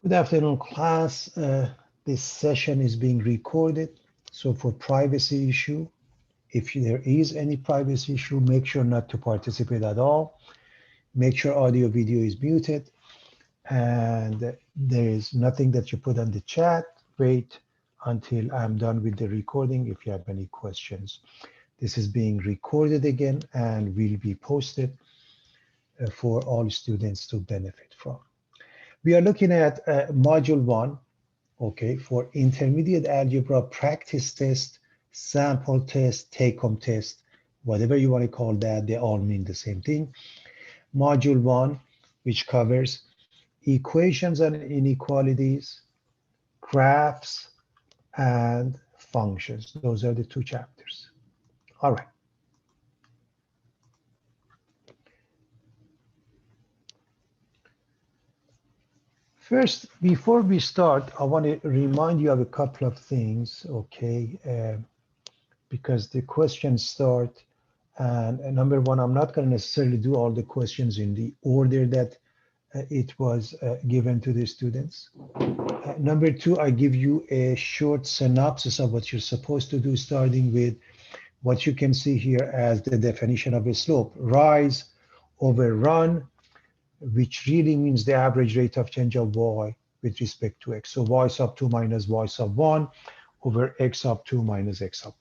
Good afternoon, class. This session is being recorded. So for privacy issue, if there is any privacy issue, make sure not to participate at all. Make sure audio video is muted. And there is nothing that you put on the chat. Wait until I'm done with the recording if you have any questions. This is being recorded again and will be posted for all students to benefit from. We are looking at module 1, okay, for intermediate algebra practice test, sample test, take-home test, whatever you want to call that, they all mean the same thing. Module 1, which covers equations and inequalities, graphs, and functions. Those are the 2 chapters. All right. First, before we start, I want to remind you of a couple of things, okay? Because the questions start, and number one, I'm not going to necessarily do all the questions in the order that it was given to the students. Number two, I give you a short synopsis of what you're supposed to do, starting with what you can see here as the definition of a slope: rise over run, which really means the average rate of change of y with respect to x. So y sub 2 minus y sub 1 over x sub 2 minus x sub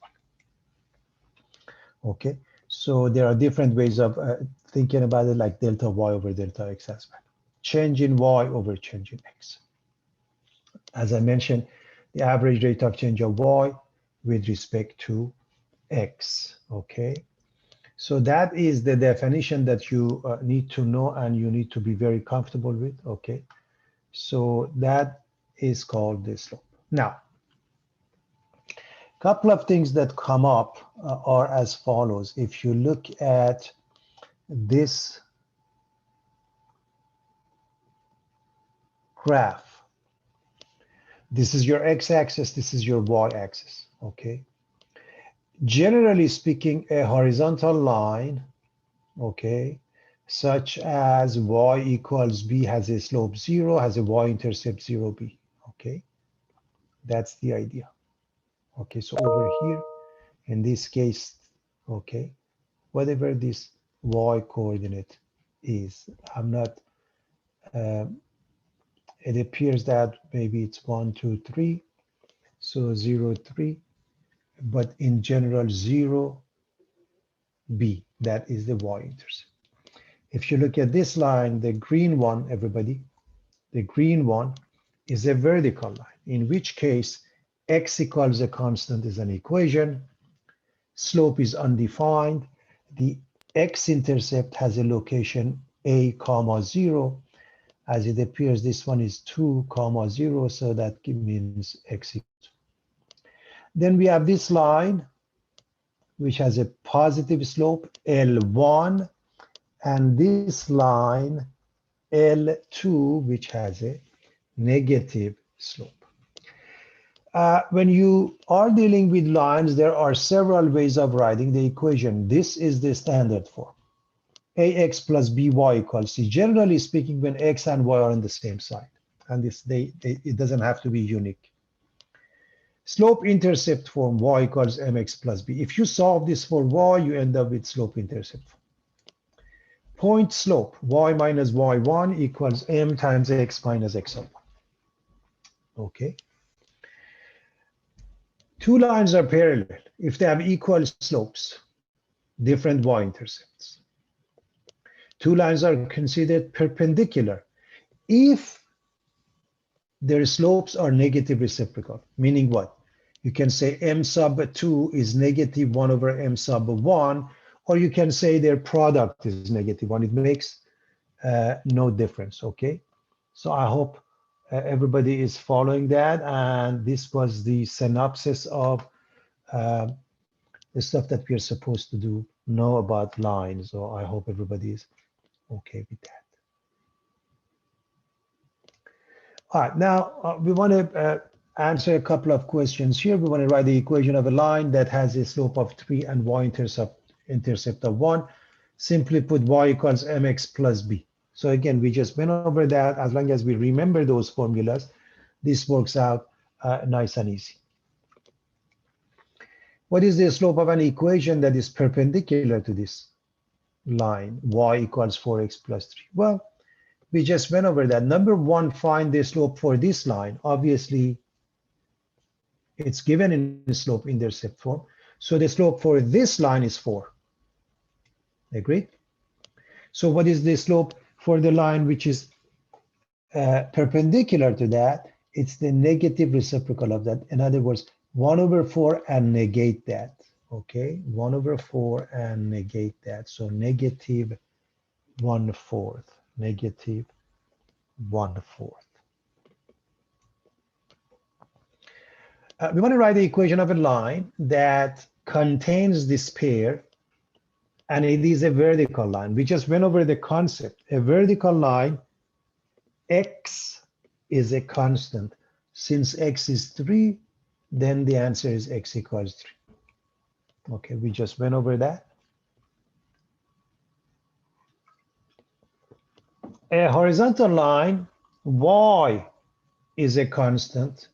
1. Okay, so there are different ways of thinking about it, like delta y over delta x as well. Change in y over change in x. As I mentioned, the average rate of change of y with respect to x, okay? So that is the definition that you need to know and you need to be very comfortable with, okay? So that is called the slope. Now, a couple of things that come up are as follows. If you look at this graph, this is your x-axis, this is your y-axis, okay? Generally speaking, a horizontal line, okay, such as y equals b has a slope 0, has a y-intercept 0b, okay? That's the idea. Okay, so over here, in this case, okay, whatever this y coordinate is, I'm not, it appears that maybe it's 1, 2, 3, so 0, 3, but in general 0, b, that is the y-intercept. If you look at this line, the green one, everybody, the green one is a vertical line, in which case x equals a constant is an equation, slope is undefined, the x-intercept has a location a comma 0, as it appears this one is 2 comma 0, so that means x equals 2. Then we have this line, which has a positive slope, L1, and this line, L2, which has a negative slope. When you are dealing with lines, there are several ways of writing the equation. This is the standard form. ax plus by equals c. Generally speaking, when x and y are on the same side, and it doesn't have to be unique. Slope-intercept form, y equals mx plus b. If you solve this for y, you end up with slope-intercept form. Point slope, y minus y1 equals m times x minus x of 1. Okay. Two lines are parallel if they have equal slopes, different y-intercepts. Two lines are considered perpendicular if their slopes are negative reciprocal, meaning what? You can say m sub 2 is negative 1 over m sub 1, or you can say their product is negative 1. It makes no difference, okay? So I hope everybody is following that, and this was the synopsis of the stuff that we are supposed to know about lines. So I hope everybody is okay with that. All right, now we want to answer a couple of questions here. We want to write the equation of a line that has a slope of 3 and y-intercept of 1. Simply put y equals mx plus b. So again, we just went over that. As long as we remember those formulas, this works out nice and easy. What is the slope of an equation that is perpendicular to this line, y equals 4x plus 3? Well, we just went over that. Number one, find the slope for this line. Obviously, it's given in the slope intercept form. So the slope for this line is 4. Agreed? So what is the slope for the line which is perpendicular to that? It's the negative reciprocal of that. In other words, 1 over 4 and negate that. Okay, 1 over 4 and negate that. So negative 1/4, negative 1/4. We want to write the equation of a line that contains this pair, and it is a vertical line. We just went over the concept. A vertical line, x is a constant. Since x is 3, then the answer is x equals 3. Okay, we just went over that. A horizontal line, y is a constant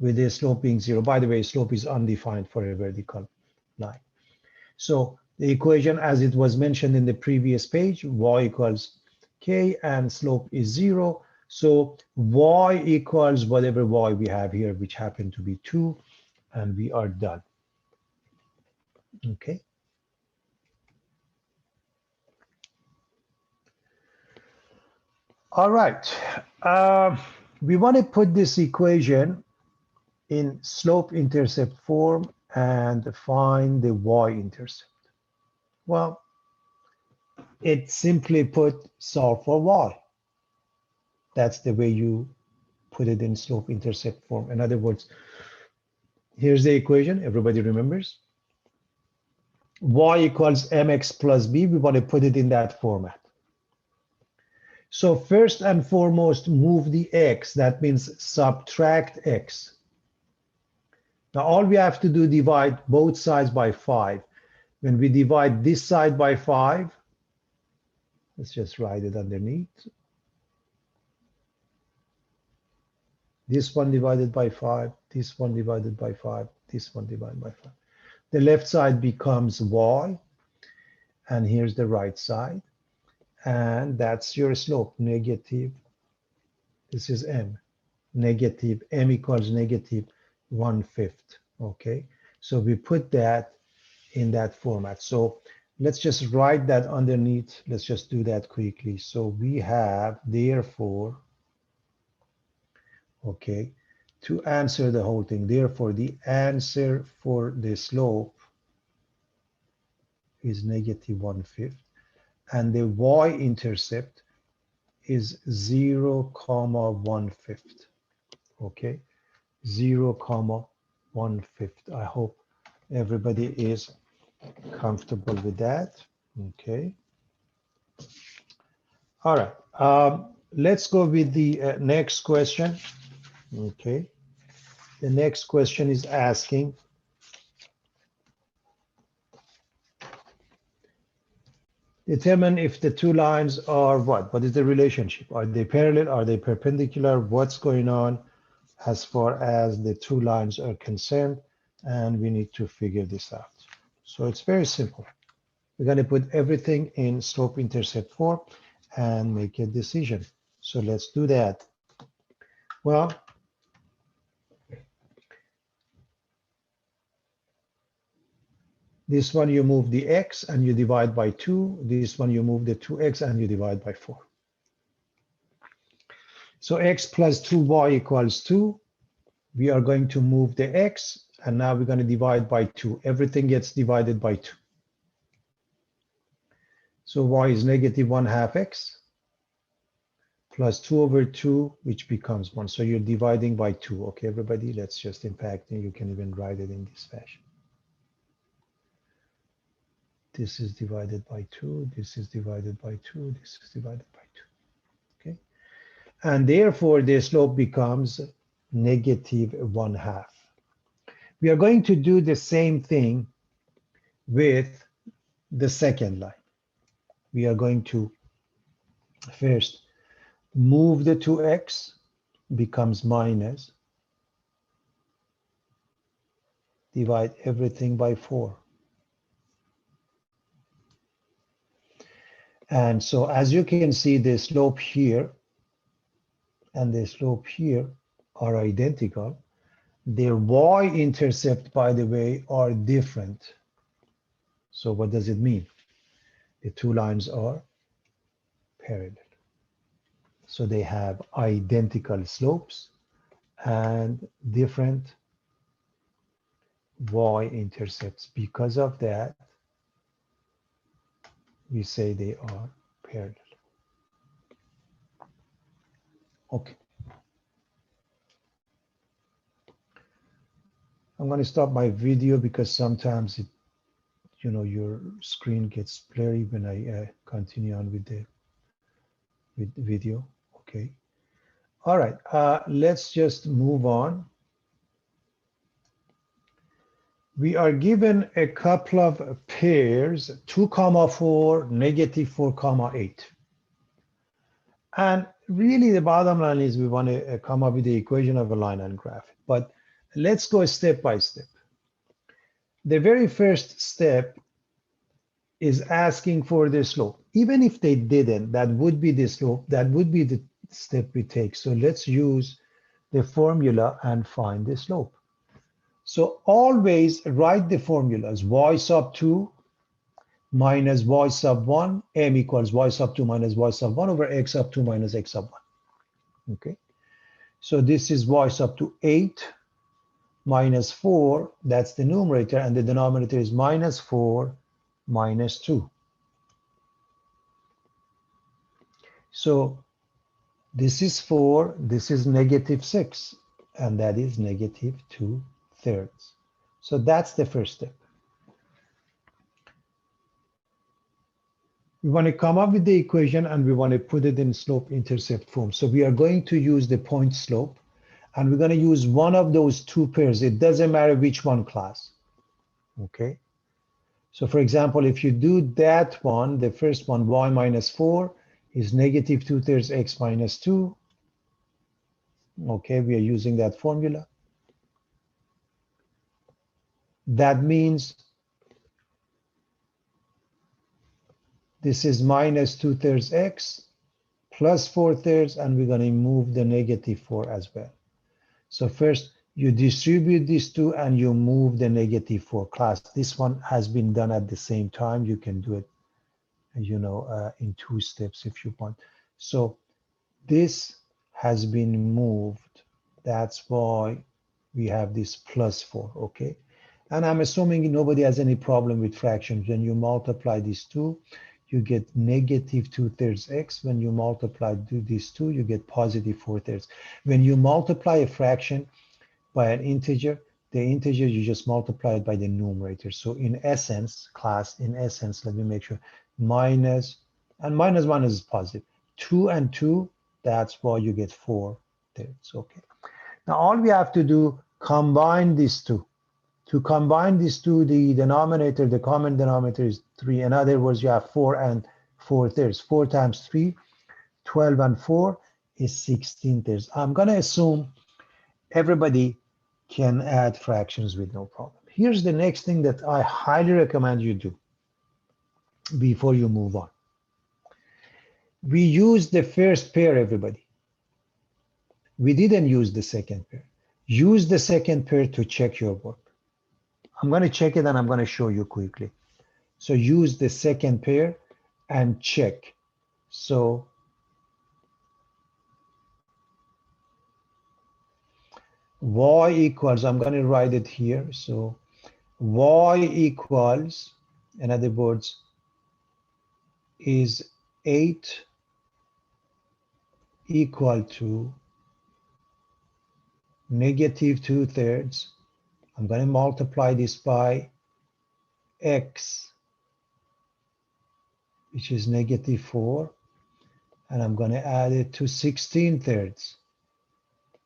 with the slope being 0. By the way, slope is undefined for a vertical line. So the equation, as it was mentioned in the previous page, y equals k and slope is 0. So y equals whatever y we have here, which happen to be 2, and we are done. Okay. All right. We want to put this equation in slope-intercept form and find the y-intercept. Well, it simply put solve for y. That's the way you put it in slope-intercept form. In other words, here's the equation. Everybody remembers? Y equals mx plus b. We want to put it in that format. So first and foremost, move the x. That means subtract x. Now all we have to do, divide both sides by 5. When we divide this side by 5, let's just write it underneath. This one divided by 5, this one divided by 5, this one divided by 5. The left side becomes y, and here's the right side. And that's your slope, negative, this is m, negative, m equals negative 1/5, okay? So we put that in that format. So let's just write that underneath. Let's just do that quickly. So we have, therefore, okay, to answer the whole thing, therefore the answer for the slope is negative 1/5. And the y-intercept is 0,1/5, okay? 0,1/5. I hope everybody is comfortable with that, okay? All right, let's go with the next question, okay? The next question is asking, determine if the two lines are what? What is the relationship? Are they parallel? Are they perpendicular? What's going on as far as the two lines are concerned? And we need to figure this out. So it's very simple. We're going to put everything in slope-intercept form and make a decision. So let's do that. Well, this one you move the x and you divide by 2. This one you move the 2x and you divide by 4. So x plus 2y equals 2. We are going to move the x, and now we're going to divide by 2. Everything gets divided by 2. So y is negative 1/2 x plus 2 over 2, which becomes 1. So you're dividing by 2. Okay, everybody, let's just impact, and you can even write it in this fashion. This is divided by 2, this is divided by 2, this is divided by 2, okay? And therefore, the slope becomes negative 1/2. We are going to do the same thing with the second line. We are going to First, move the 2x, becomes minus, divide everything by 4. And so as you can see, the slope here and the slope here are identical. Their y-intercept, by the way, are different. So what does it mean? The two lines are parallel. So they have identical slopes and different y-intercepts. Because of that, we say they are parallel. Okay. I'm going to stop my video because sometimes it, your screen gets blurry when I continue on with the video. Okay. All right. Let's just move on. We are given a couple of pairs, 2, 4, negative 4, 8. And really the bottom line is we want to come up with the equation of a line and graph. But let's go step by step. The very first step is asking for the slope. Even if they didn't, that would be the slope. That would be the step we take. So let's use the formula and find the slope. So always write the formulas. Y sub 2 minus y sub 1, m equals y sub 2 minus y sub 1 over x sub 2 minus x sub 1. Okay. So this is y sub 2 8 minus 4, that's the numerator, and the denominator is minus 4 minus 2. So this is 4, this is negative 6, and that is negative 2/3. So that's the first step. We want to come up with the equation and we want to put it in slope-intercept form. So we are going to use the point slope, and we're going to use one of those two pairs. It doesn't matter which one class. Okay. So for example, if you do that one, the first one, y minus 4 is negative 2/3 x minus 2. Okay, we are using that formula. That means this is minus 2/3 x plus 4/3, and we're going to move the negative 4 as well. So first, you distribute these two and you move the negative 4 class. This one has been done at the same time. You can do it, in 2 steps if you want. So this has been moved. That's why we have this plus 4, okay? And I'm assuming nobody has any problem with fractions. When you multiply these two, you get negative 2/3 x. When you multiply these two, you get positive 4/3. When you multiply a fraction by an integer, the integer, you just multiply it by the numerator. So in essence, let me make sure, minus 1 is positive. 2 and 2, that's why you get 4/3, okay? Now all we have to do, combine these two. To combine these two, the denominator, the common denominator is 3. In other words, you have 4 and 4/3. 4 times 3, 12 and 4 is 16/3. I'm going to assume everybody can add fractions with no problem. Here's the next thing that I highly recommend you do before you move on. We use the first pair, everybody. We didn't use the second pair. Use the second pair to check your work. I'm going to check it and I'm going to show you quickly. So use the second pair and check. So y equals, I'm going to write it here. So y equals, in other words, is 8 equal to negative 2/3. I'm going to multiply this by x, which is negative 4, and I'm going to add it to 16/3.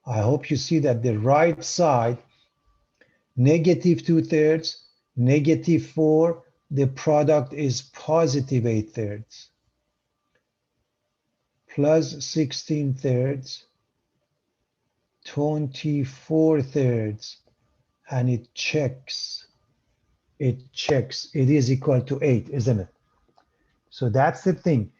I hope you see that the right side, negative 2/3, negative 4, the product is positive 8/3. plus 16 thirds, 24 thirds, and it checks. It checks. It is equal to 8, isn't it? So that's the thing.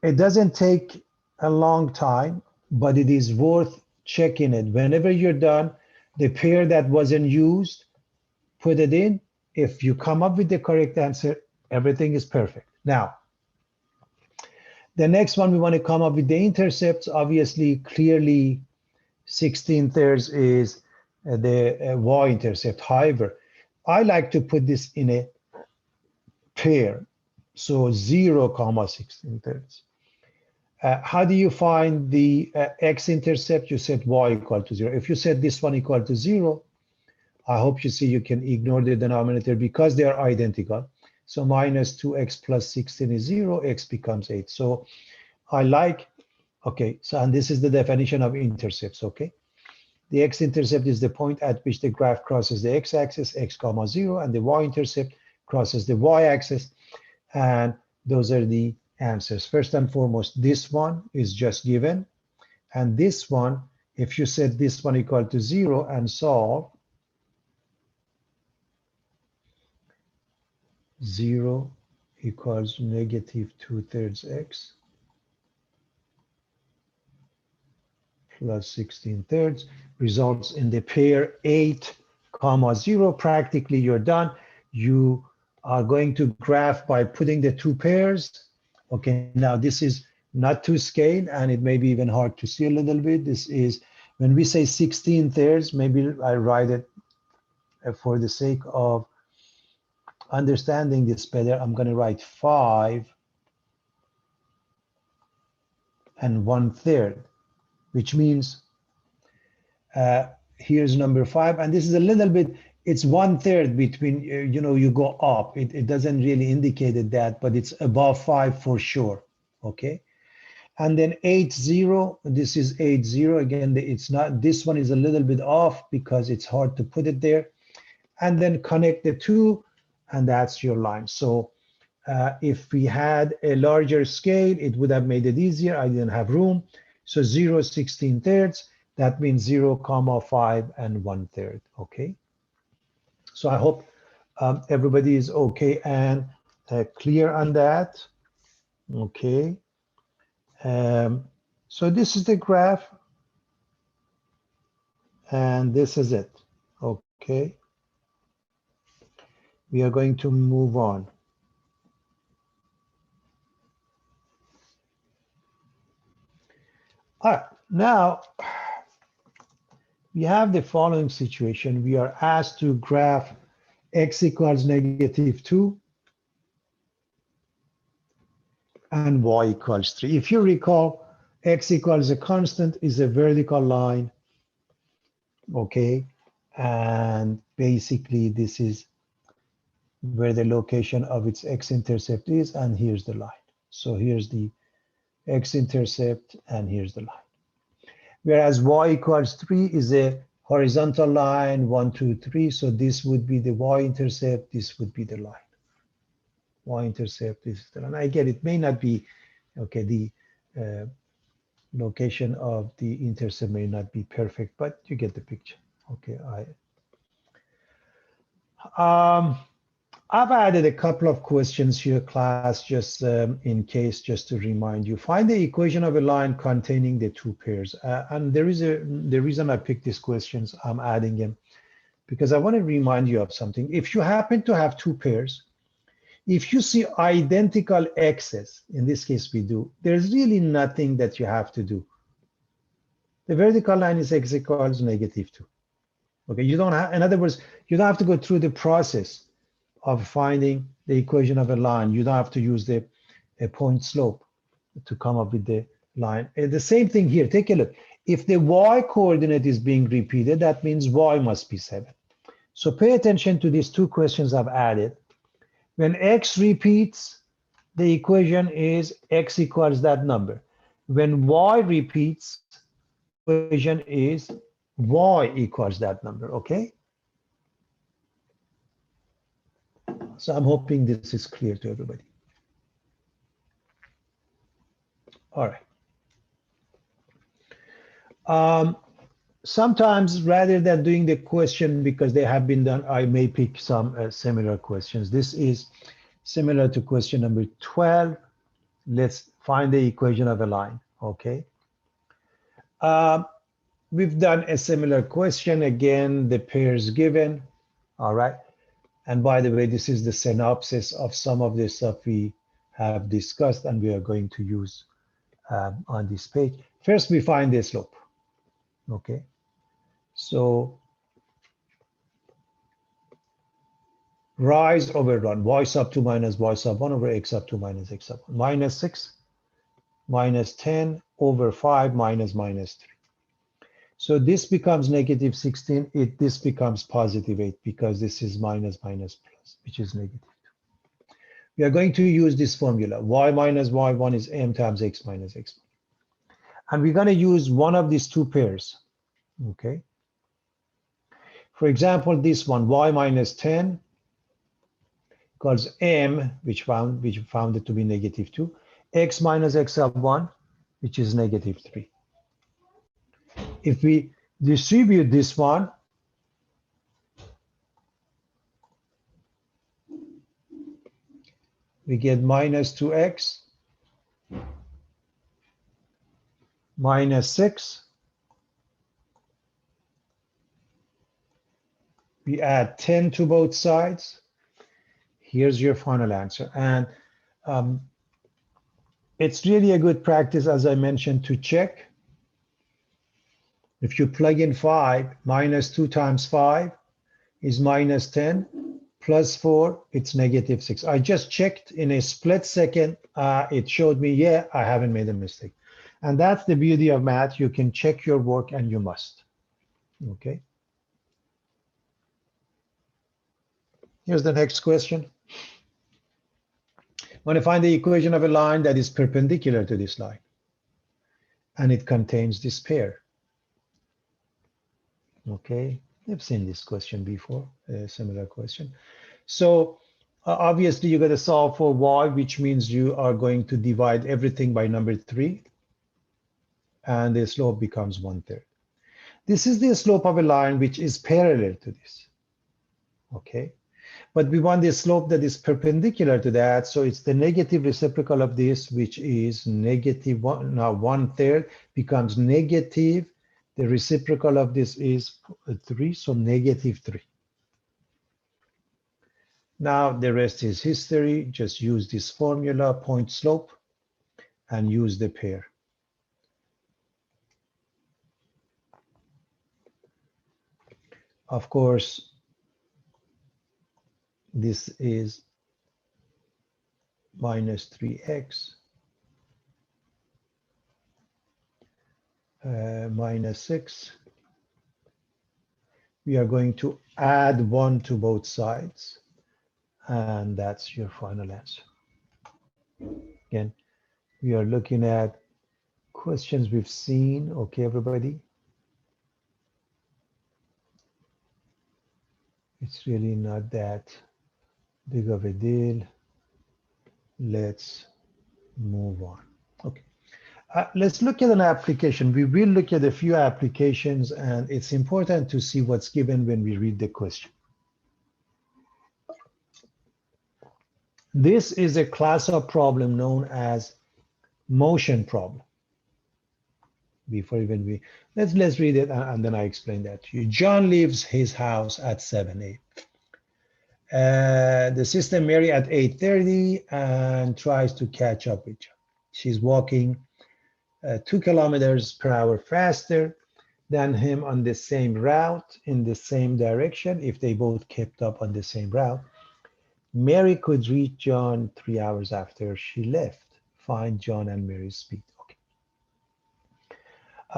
It doesn't take a long time, but it is worth checking it. Whenever you're done, the pair that wasn't used, put it in. If you come up with the correct answer, everything is perfect. Now, the next one, we want to come up with the intercepts. Obviously, clearly, 16 thirds is the y-intercept. However, I like to put this in a pair. So 0 comma 16 thirds. How do you find the x-intercept? You set y equal to 0. If you set this one equal to 0, I hope you see you can ignore the denominator because they are identical. So minus 2x plus 16 is 0, x becomes 8. So I like, okay, so and this is the definition of intercepts, okay? The x-intercept is the point at which the graph crosses the x-axis, x comma 0, and the y-intercept crosses the y-axis. And those are the answers. First and foremost, this one is just given. And this one, if you set this one equal to 0 and solve, 0 equals negative 2/3 x plus 16 thirds results in the pair 8 comma 0. Practically you're done. You are going to graph by putting the two pairs. Okay, now this is not to scale and it may be even hard to see a little bit. This is when we say 16 thirds, maybe I write it for the sake of understanding this better. I'm going to write 5 and 1/3, which means here's number 5, and this is a little bit, it's 1/3 between, you go up. It doesn't really indicate that, but it's above 5 for sure, okay? And then 8/0, this is 8/0. Again, it's not, this one is a little bit off because it's hard to put it there. And then connect the two, and that's your line. So if we had a larger scale, it would have made it easier. I didn't have room. So 0, 16 thirds, that means 0, comma 5 and 1/3, okay? So I hope everybody is okay and clear on that, okay? So this is the graph, and this is it, okay? We are going to move on. All right, now we have the following situation. We are asked to graph x equals negative 2 and y equals 3. If you recall, x equals a constant is a vertical line, okay? And basically this is where the location of its x-intercept is, and here's the line. So here's the x-intercept, and here's the line. Whereas y equals 3 is a horizontal line, 1, 2, 3. So this would be the y-intercept, this would be the line. Y-intercept is the line. I get it may not be, okay, the location of the intercept may not be perfect, but you get the picture. Okay, I've added a couple of questions here, class, just in case, just to remind you. Find the equation of a line containing the two pairs. And the reason I picked these questions, I'm adding them because I want to remind you of something. If you happen to have two pairs, if you see identical x's, in this case we do, there's really nothing that you have to do. The vertical line is x equals negative 2. Okay, you don't have, in other words, you don't have to go through the process of finding the equation of a line. You don't have to use a point slope to come up with the line. And the same thing here, take a look. If the y coordinate is being repeated, that means y must be 7. So pay attention to these two questions I've added. When x repeats, the equation is x equals that number. When y repeats, the equation is y equals that number, okay? So I'm hoping this is clear to everybody. All right. Sometimes rather than doing the question because they have been done, I may pick some similar questions. This is similar to question number 12. Let's find the equation of a line, okay? We've done a similar question. Again, the pairs given, all right? And by the way, this is the synopsis of some of the stuff we have discussed and we are going to use on this page. First, we find the slope, okay? So rise over run, y sub 2 minus y sub 1 over x sub 2 minus x sub 1, minus 6 minus 10 over 5 minus minus 3. So this becomes negative 16. This becomes positive 8 because this is minus minus plus, which is negative 2. We are going to use this formula. Y minus y1 is m times x minus x1. And we're going to use one of these two pairs, okay? For example, this one, y minus 10 equals m, which found it to be negative 2, x minus x sub 1, which is negative 3. If we distribute this one, we get minus 2x minus 6. We add 10 to both sides. Here's your final answer. And it's really a good practice, as I mentioned, to check. If you plug in 5, minus 2 times 5 is minus 10, plus 4, it's negative 6. I just checked in a split second. It showed me, yeah, I haven't made a mistake. And that's the beauty of math. You can check your work and you must. Okay. Here's the next question. I want to find the equation of a line that is perpendicular to this line. And it contains this pair. Okay, I've seen this question before, a similar question. So obviously you got to solve for y, which means you are going to divide everything by number 3. And the slope becomes 1/3. This is the slope of a line which is parallel to this. Okay. But we want the slope that is perpendicular to that. So it's the negative reciprocal of this, which is negative 1. Now 1/3 becomes negative. The reciprocal of this is 3, so negative 3. Now the rest is history. Just use this formula, point slope, and use the pair. Of course, this is minus 3x minus 6. We are going to add 1 to both sides, and that's your final answer. Again, we are looking at questions we've seen. Okay, everybody? It's really not that big of a deal. Let's move on. Okay. Let's look at an application. We will look at a few applications, and it's important to see what's given when we read the question. This is a class of problem known as motion problem. Before even we, let's read it, and then I explain that to you. John leaves his house at 7 a.m. The sister Mary at 8:30 and tries to catch up with John. She's walking 2 kilometers per hour faster than him on the same route in the same direction. If they both kept up on the same route, Mary could reach John 3 hours after she left. Find John and Mary's speed. Okay.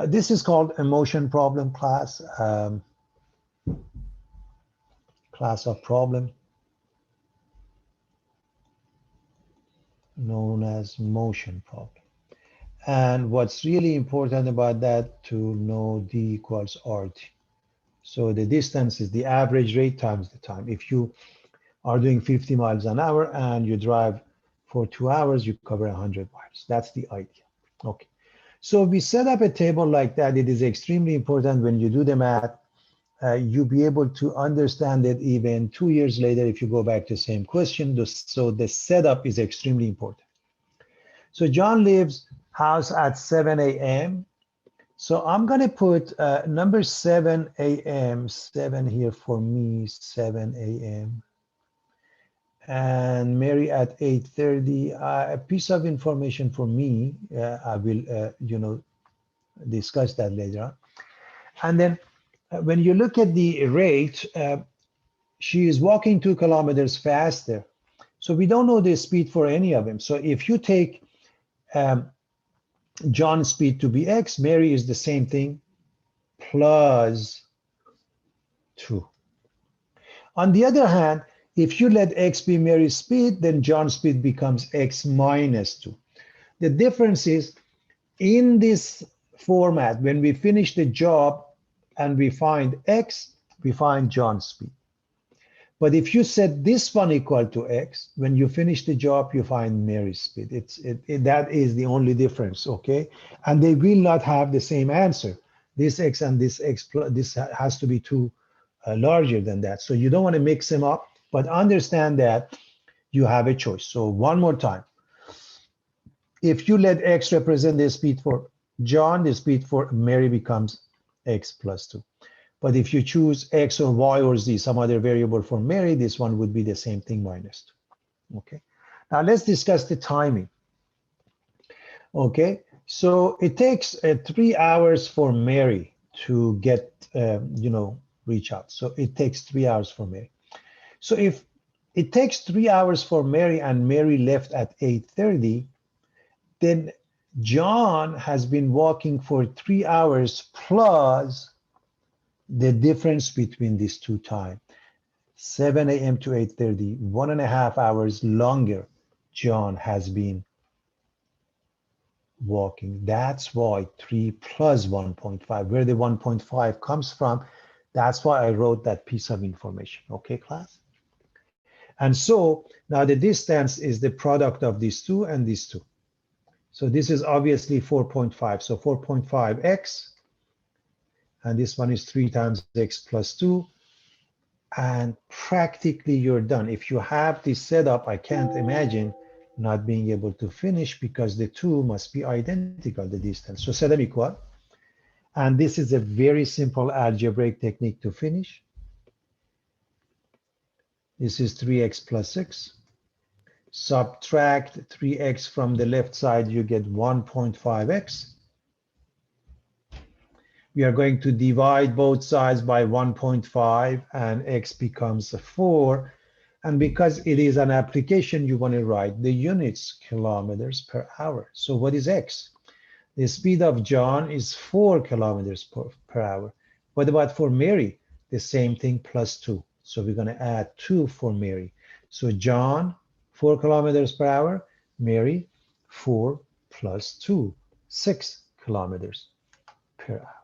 This is called a motion problem class. Class of problem known as motion problem. And what's really important about that, to know D equals RT. So the distance is the average rate times the time. If you are doing 50 miles an hour and you drive for 2 hours, you cover 100 miles. That's the idea. Okay. So we set up a table like that. It is extremely important when you do the math, you'll be able to understand it even 2 years later if you go back to the same question. So the setup is extremely important. So John leaves house at 7 a.m. So I'm going to put number 7 a.m., 7 here for me, 7 a.m. And Mary at 8:30. A piece of information for me, I will, discuss that later on. And then when you look at the rate, she is walking 2 kilometers faster. So we don't know the speed for any of them. So if you take John's speed to be x, Mary is the same thing, plus 2. On the other hand, if you let x be Mary's speed, then John's speed becomes x minus 2. The difference is in this format, when we finish the job and we find x, we find John's speed. But if you set this one equal to x, when you finish the job, you find Mary's speed. That is the only difference, okay? And they will not have the same answer. This x and this x, this has to be 2 larger than that. So you don't want to mix them up, but understand that you have a choice. So one more time. If you let x represent the speed for John, the speed for Mary becomes x plus 2. But if you choose x or y or z, some other variable for Mary, this one would be the same thing, minus 2. Okay. Now let's discuss the timing. Okay. So it takes 3 hours for Mary to get, reach out. So it takes 3 hours for Mary. So if it takes 3 hours for Mary and Mary left at 8:30, then John has been walking for 3 hours plus the difference between these two times, 7 a.m. to 8:30, 1.5 hours longer, John has been walking. That's why 3 plus 1.5, where the 1.5 comes from, that's why I wrote that piece of information. Okay, class? And so now the distance is the product of these two and these two. So this is obviously 4.5. So 4.5x, and this one is 3 times x plus 2. And practically you're done. If you have this setup, I can't imagine not being able to finish because the two must be identical, the distance. So set them equal. And this is a very simple algebraic technique to finish. This is 3x plus 6. Subtract 3x from the left side, you get 1.5x. We are going to divide both sides by 1.5 and x becomes 4. And because it is an application, you want to write the units, kilometers per hour. So what is x? The speed of John is 4 kilometers per hour. What about for Mary? The same thing, plus 2. So we're going to add 2 for Mary. So John, 4 kilometers per hour. Mary, 4 plus 2, 6 kilometers per hour.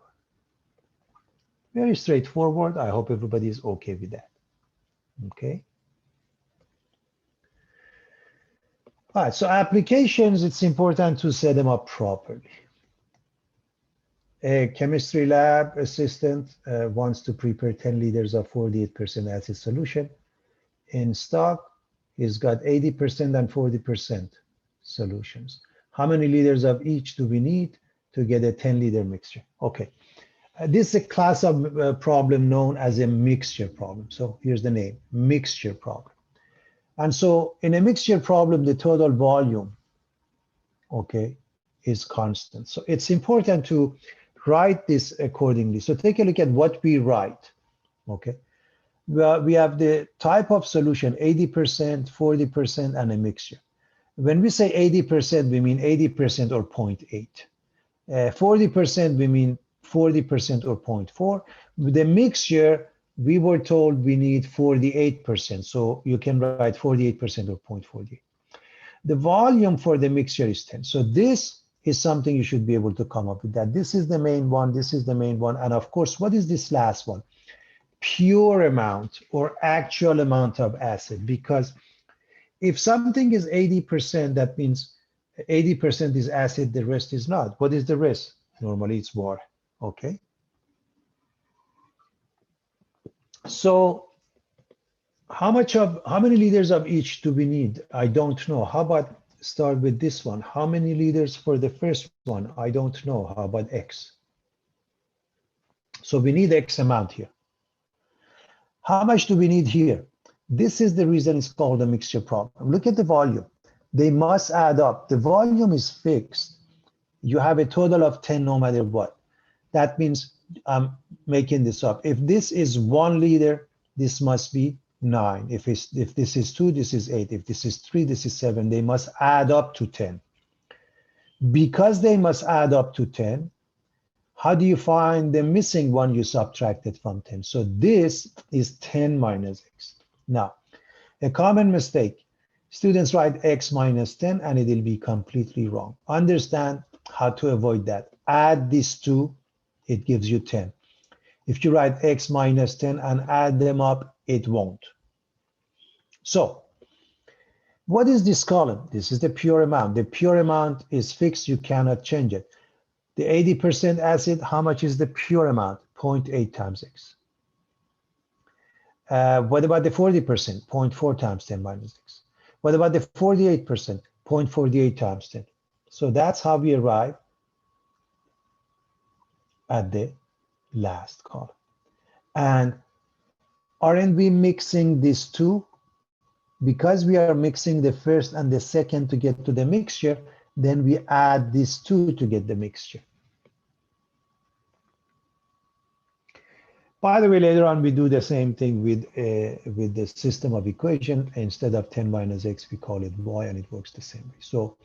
Very straightforward. I hope everybody is okay with that. Okay. All right, so applications, it's important to set them up properly. A chemistry lab assistant wants to prepare 10 liters of 48% acid solution. In stock, he's got 80% and 40% solutions. How many liters of each do we need to get a 10-liter mixture? Okay. This is a class of problem known as a mixture problem. So here's the name, mixture problem. And so in a mixture problem, the total volume, okay, is constant. So it's important to write this accordingly. So take a look at what we write, okay? Well, we have the type of solution, 80%, 40%, and a mixture. When we say 80%, we mean 80% or 0.8. 40%, we mean 40% or 0.4. With the mixture, we were told we need 48%. So you can write 48% or 0.48. The volume for the mixture is 10. So this is something you should be able to come up with that. This is the main one. This is the main one. And of course, what is this last one? Pure amount or actual amount of acid. Because if something is 80%, that means 80% is acid, the rest is not. What is the rest? Normally it's water. Okay. So how many liters of each do we need? I don't know. How about start with this one? How many liters for the first one? I don't know. How about X? So we need X amount here. How much do we need here? This is the reason it's called a mixture problem. Look at the volume. They must add up. The volume is fixed. You have a total of 10 no matter what. That means I'm making this up. If this is 1 liter, this must be 9. If this is 2, this is 8. If this is 3, this is 7. They must add up to 10. Because they must add up to 10, how do you find the missing one you subtracted from 10? So this is 10 minus X. Now, a common mistake, students write X minus 10 and it will be completely wrong. Understand how to avoid that. Add these two, it gives you 10. If you write X minus 10 and add them up, it won't. So what is this column? This is the pure amount. The pure amount is fixed, you cannot change it. The 80% acid, how much is the pure amount? 0.8 times X. What about the 40%? 0.4 times 10 minus X. What about the 48%? 0.48 times 10. So that's how we arrive at the last column. And aren't we mixing these two? Because we are mixing the first and the second to get to the mixture, then we add these two to get the mixture. By the way, later on, we do the same thing with the system of equation. Instead of 10 minus X, we call it Y, and it works the same way. So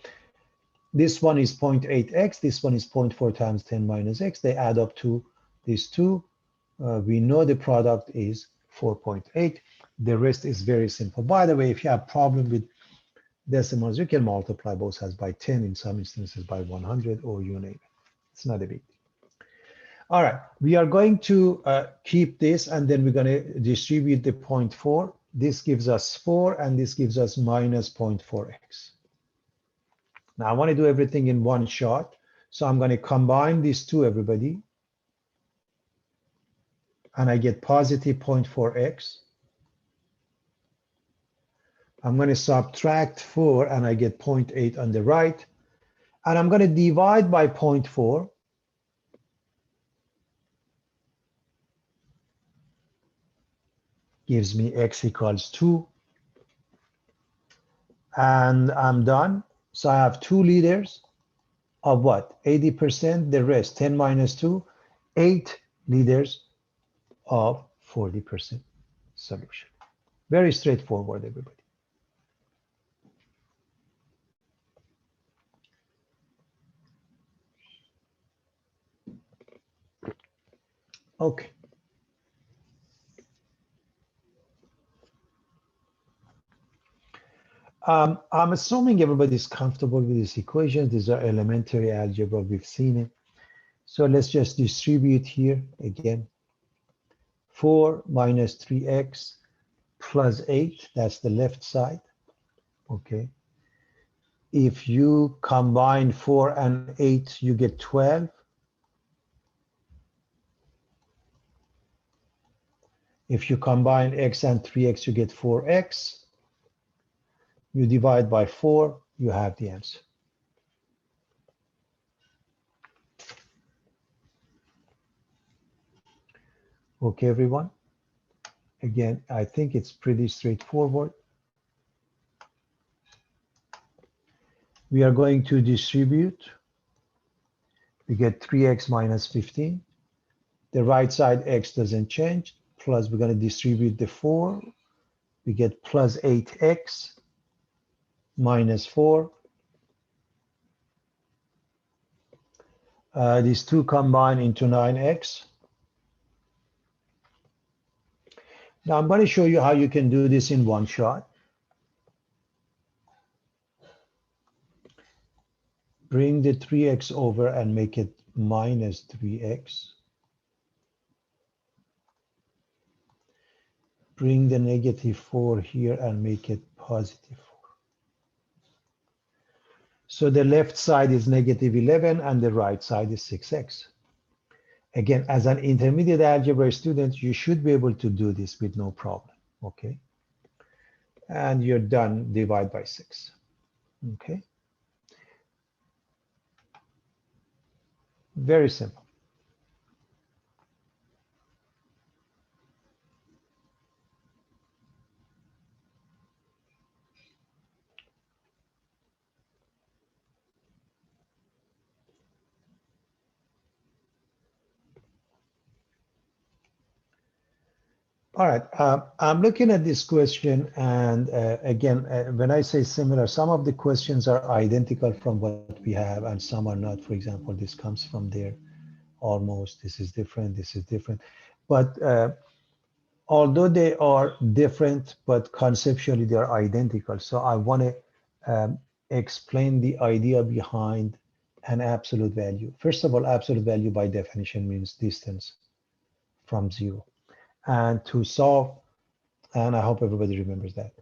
this one is 0.8X. This one is 0.4 times 10 minus X. They add up to these two. We know the product is 4.8. The rest is very simple. By the way, if you have problem with decimals, you can multiply both sides by 10, in some instances by 100, or you name it. It's not a big deal. All right, we are going to keep this, and then we're going to distribute the 0.4. This gives us 4, and this gives us minus 0.4x. Now I want to do everything in one shot. So I'm going to combine these two, everybody. And I get positive 0.4x. I'm going to subtract 4, and I get 0.8 on the right. And I'm going to divide by 0.4. Gives me x equals 2. And I'm done. So I have 2 liters of what? 80%, the rest, 10 minus 2, 8 liters of 40% solution. Very straightforward, everybody. Okay. I'm assuming everybody's comfortable with this equation. These are elementary algebra. We've seen it. So let's just distribute here again. 4 minus 3x plus 8. That's the left side. Okay. If you combine 4 and 8, you get 12. If you combine x and 3x, you get 4x. You divide by 4, you have the answer. Okay, everyone. Again, I think it's pretty straightforward. We are going to distribute. We get 3x minus 15. The right side x doesn't change. Plus, we're going to distribute the 4. We get plus 8x minus 4. These two combine into 9x. Now I'm going to show you how you can do this in one shot. Bring the 3x over and make it minus 3x. Bring the negative 4 here and make it positive 4. So the left side is -11 and the right side is 6x. Again, as an intermediate algebra student, you should be able to do this with no problem, okay? And you're done, divide by 6, okay? Very simple. All right, I'm looking at this question, and again, when I say similar, some of the questions are identical from what we have, and some are not. For example, this comes from there almost. This is different, this is different. But although they are different, but conceptually they are identical. So I want to explain the idea behind an absolute value. First of all, absolute value by definition means distance from 0. And to solve, and I hope everybody remembers that.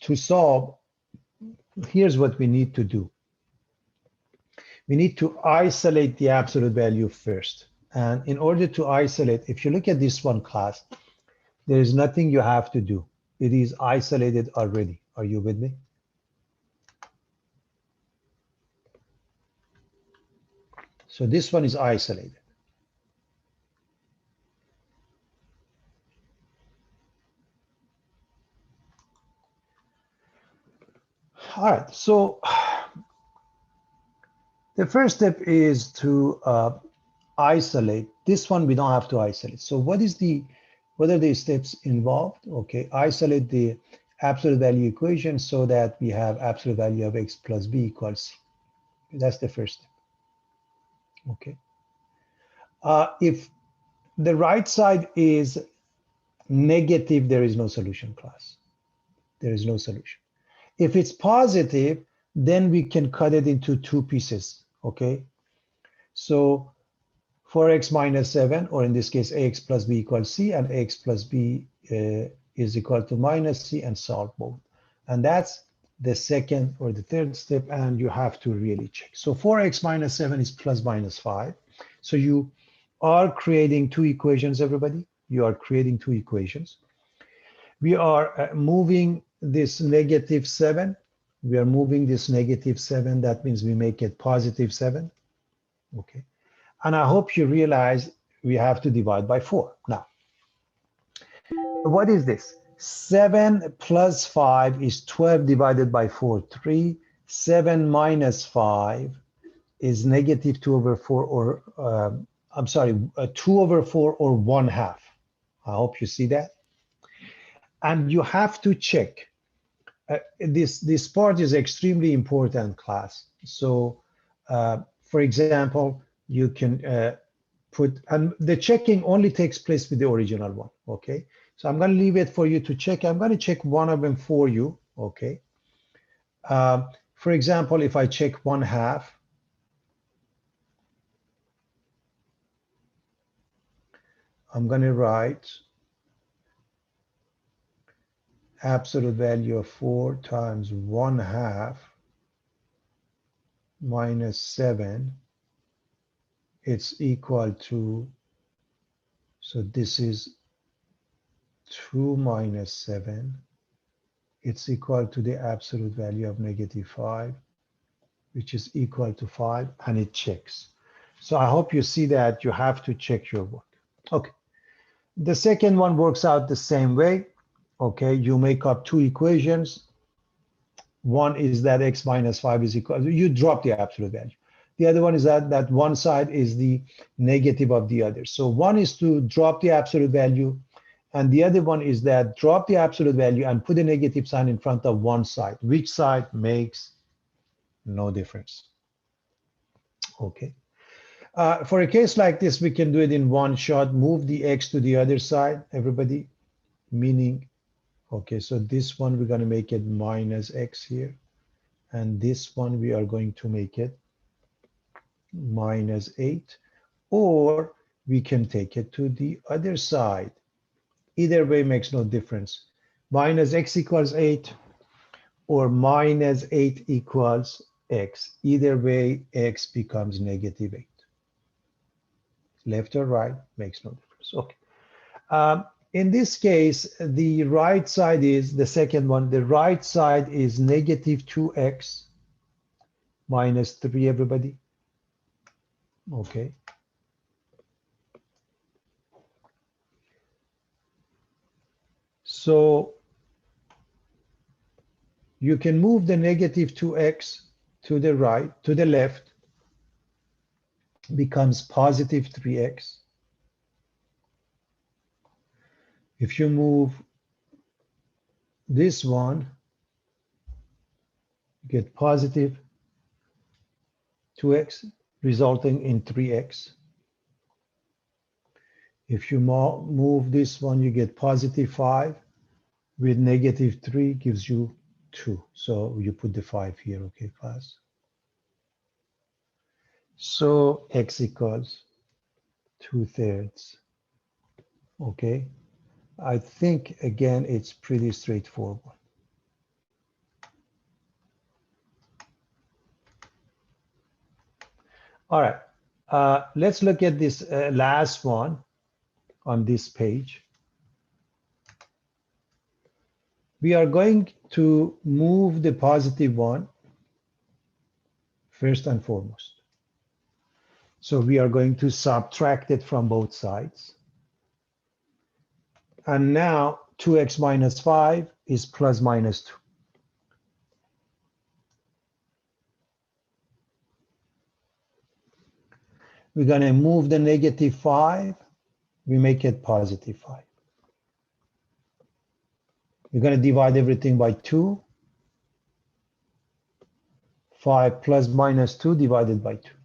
To solve, here's what we need to do. We need to isolate the absolute value first. And in order to isolate, if you look at this one class, there is nothing you have to do. It is isolated already. Are you with me? So this one is isolated. All right, so the first step is to isolate. This one we don't have to isolate. So what are the steps involved? Okay, isolate the absolute value equation so that we have absolute value of x plus b equals c. That's the first step. Okay. If the right side is negative, there is no solution, class. There is no solution. If it's positive, then we can cut it into two pieces. Okay. So for x minus 7, or in this case, ax plus b equals c, and ax plus b is equal to minus c, and solve both. And that's the second or the third step, and you have to really check. So 4x minus 7 is plus minus 5. So you are creating two equations, everybody. You are creating two equations. We are moving this negative 7. We are moving this negative 7. That means we make it positive 7. Okay. And I hope you realize we have to divide by 4. Now, what is this? 7 plus 5 is 12 divided by 4, 3. 7 minus 5 is negative 2 over 4, or I'm sorry, 2 over 4, or 1/2. I hope you see that. And you have to check. This part is extremely important, class. So, for example, you can put, and the checking only takes place with the original one, okay? So I'm going to leave it for you to check. I'm going to check one of them for you, okay? For example, if I check 1/2, I'm going to write absolute value of 4 times 1/2 minus 7. It's equal to, so this is 2 minus 7. It's equal to the absolute value of negative 5, which is equal to 5, and it checks. So I hope you see that you have to check your work. Okay. The second one works out the same way. Okay, you make up two equations. One is that x minus 5 is equal, you drop the absolute value. The other one is that one side is the negative of the other. So one is to drop the absolute value, and the other one is that drop the absolute value and put a negative sign in front of one side. Which side makes no difference. Okay. For a case like this, we can do it in one shot. Move the x to the other side, everybody, meaning, okay, so this one we're going to make it minus x here, and this one we are going to make it minus 8, or we can take it to the other side. Either way makes no difference. Minus x equals 8, or minus 8 equals x. Either way, x becomes -8. Left or right makes no difference. Okay. In this case, the right side is the second one. The right side is -2x minus 3, everybody. Okay. So you can move the -2x to the right, to the left, becomes positive 3x. If you move this one, you get positive 2x, resulting in 3x. If you move this one, you get positive 5 with -3 gives you 2. So you put the 5 here, okay, class? So x equals 2/3, okay? I think, again, it's pretty straightforward. All right, let's look at this last one on this page. We are going to move the positive one first and foremost. So we are going to subtract it from both sides. And now 2x minus 5 is plus minus 2. We're going to move the -5. We make it positive 5. We're going to divide everything by 2. 5 plus minus 2 divided by 2.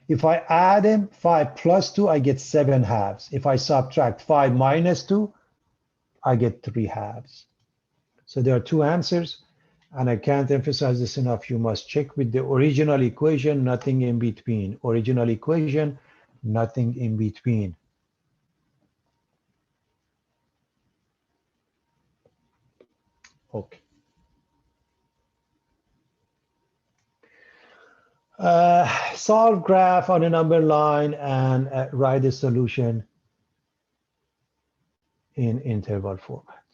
If I add them, 5 plus 2, I get 7 halves. If I subtract 5 minus 2, I get 3 halves. So there are two answers, and I can't emphasize this enough. You must check with the original equation, nothing in between. Original equation, nothing in between. Okay. Solve graph on a number line and write a solution in interval format.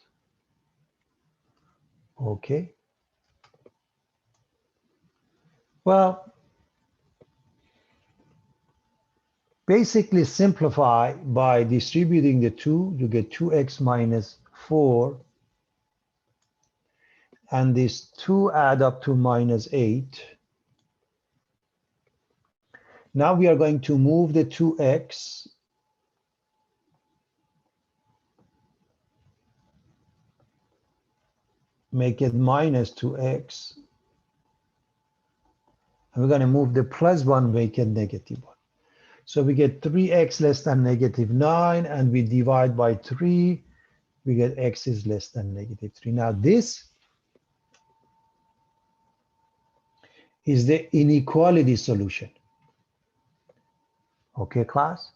Okay. Well, basically simplify by distributing the 2. You get 2x minus 4. And these 2 add up to -8. Now we are going to move the 2x make it -2x. And we're going to move the +1, make it -1. So we get 3x less than -9, and we divide by 3. We get x is less than -3. Now this is the inequality solution. Okay, class?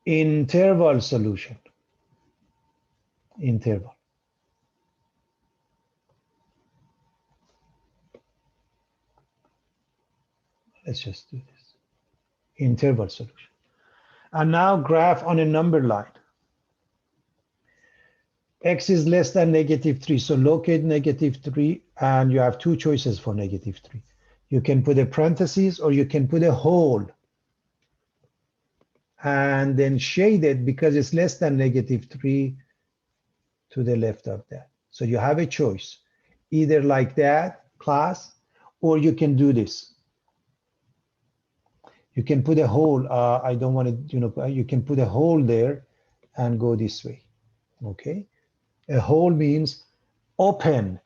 Interval solution. Interval. Let's just do this. Interval solution. And now graph on a number line. X is less than -3. So locate -3, and you have two choices for -3. You can put a parenthesis or you can put a hole and then shade it because it's less than -3 to the left of that. So you have a choice, either like that, class, or you can do this. You can put a hole. I don't want to, you can put a hole there and go this way. Okay. A hole means open.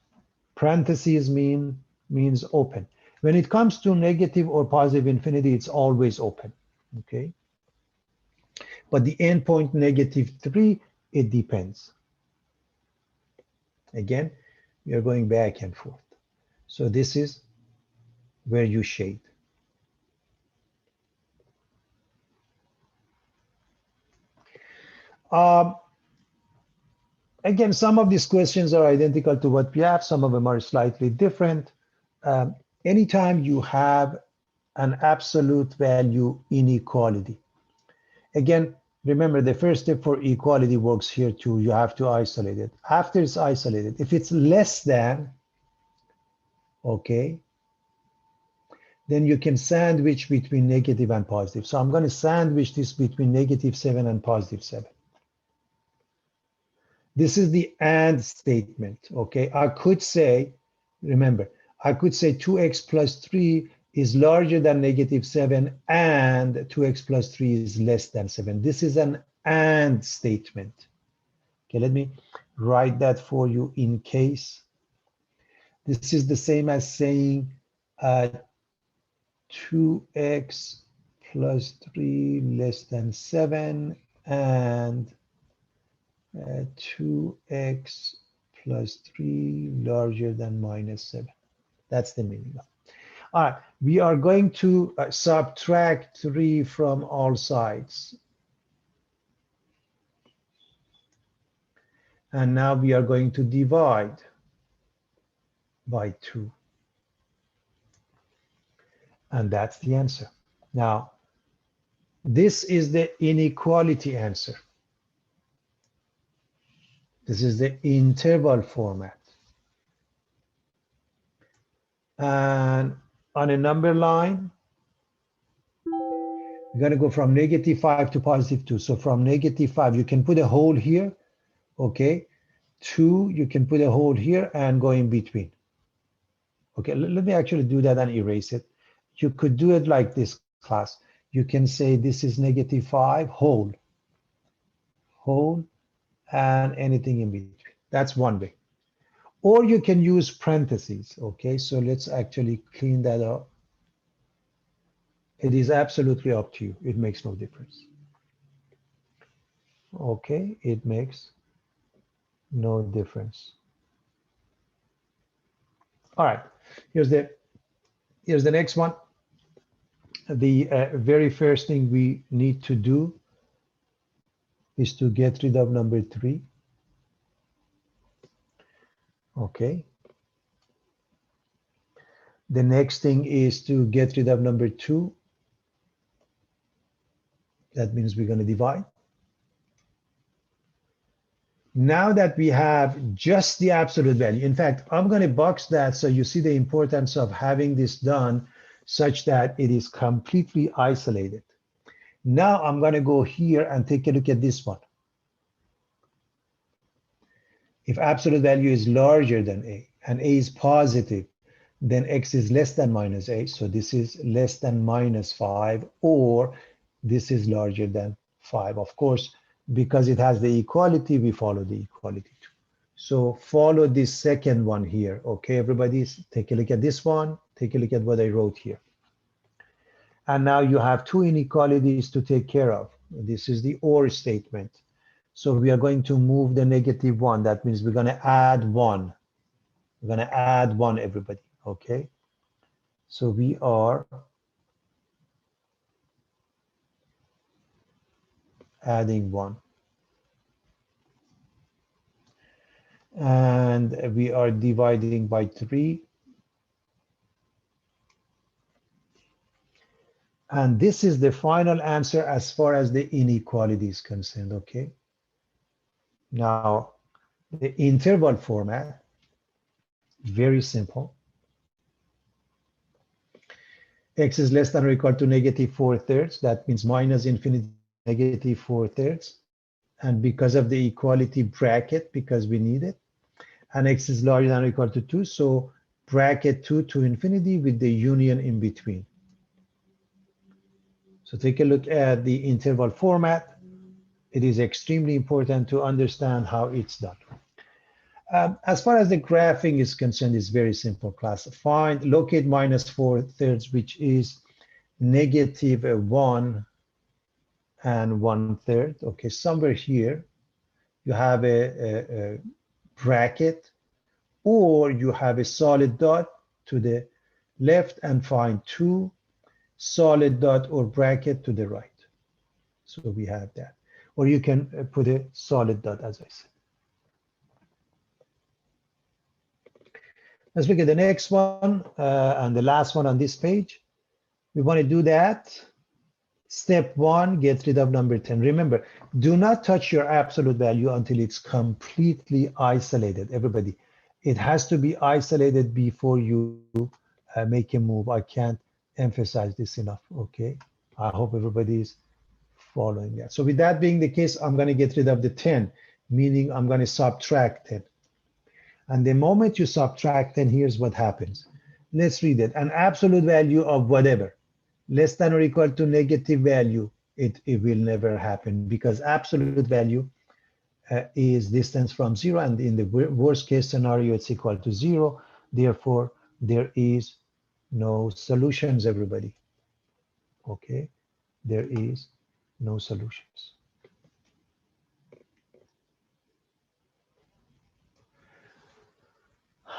Parentheses means open. When it comes to negative or positive infinity, it's always open. Okay. But the endpoint -3, it depends. Again, we are going back and forth. So this is where you shade. Again, some of these questions are identical to what we have. Some of them are slightly different. Anytime you have an absolute value inequality, again, remember the first step for equality works here too. You have to isolate it. After it's isolated, if it's less than, okay, then you can sandwich between negative and positive. So I'm going to sandwich this between -7 and +7. This is the and statement, okay? I could say, remember, I could say 2x plus 3 is larger than -7 and 2x plus 3 is less than 7. This is an and statement. Okay, let me write that for you in case. This is the same as saying 2x plus 3 less than 7 and 2x plus 3 larger than -7. That's the meaning. All right, we are going to subtract 3 from all sides. And now we are going to divide by 2. And that's the answer. Now, this is the inequality answer. This is the interval format. And on a number line, we're going to go from -5 to +2. So from -5, you can put a hole here, okay? 2, you can put a hole here and go in between. Okay, let me actually do that and erase it. You could do it like this, class. You can say this is -5, hole, and anything in between. That's one way. Or you can use parentheses, okay? So let's actually clean that up. It is absolutely up to you. It makes no difference. Okay, it makes no difference. All right, here's the next one. The very first thing we need to do is to get rid of number 3. Okay. The next thing is to get rid of number 2. That means we're going to divide. Now that we have just the absolute value, in fact, I'm going to box that so you see the importance of having this done such that it is completely isolated. Now I'm going to go here and take a look at this one. If absolute value is larger than a and a is positive, then x is less than -a. So this is less than -5, or this is larger than 5. Of course, because it has the equality, we follow the equality too. So follow this second one here. Okay, everybody, take a look at this one. Take a look at what I wrote here. And now you have 2 inequalities to take care of. This is the or statement. So we are going to move the -1. That means we're going to add 1. We're going to add 1, everybody. Okay. So we are adding 1. And we are dividing by 3. And this is the final answer as far as the inequality is concerned, okay? Now, the interval format, very simple. X is less than or equal to -4/3. That means -infinity, -4/3. And because of the equality bracket, because we need it, and x is larger than or equal to 2, so bracket 2 to infinity with the union in between. So take a look at the interval format. It is extremely important to understand how it's done. As far as the graphing is concerned, it's very simple, class. Locate -4/3, which is -1 and 1/3. Okay, somewhere here you have a bracket, or you have a solid dot to the left, and find 2 solid dot or bracket to the right. So we have that. Or you can put a solid dot, as I said. Let's look at the next one and the last one on this page. We want to do that. Step 1, get rid of number 10. Remember, do not touch your absolute value until it's completely isolated. Everybody, it has to be isolated before you make a move. I can't emphasize this enough, okay? I hope everybody's following that. So with that being the case, I'm going to get rid of the 10, meaning I'm going to subtract 10. And the moment you subtract 10, here's what happens. Let's read it. An absolute value of whatever, less than or equal to negative value, it will never happen, because absolute value is distance from 0, and in the worst case scenario, it's equal to 0. Therefore, there is no solutions, everybody. Okay, there is no solutions.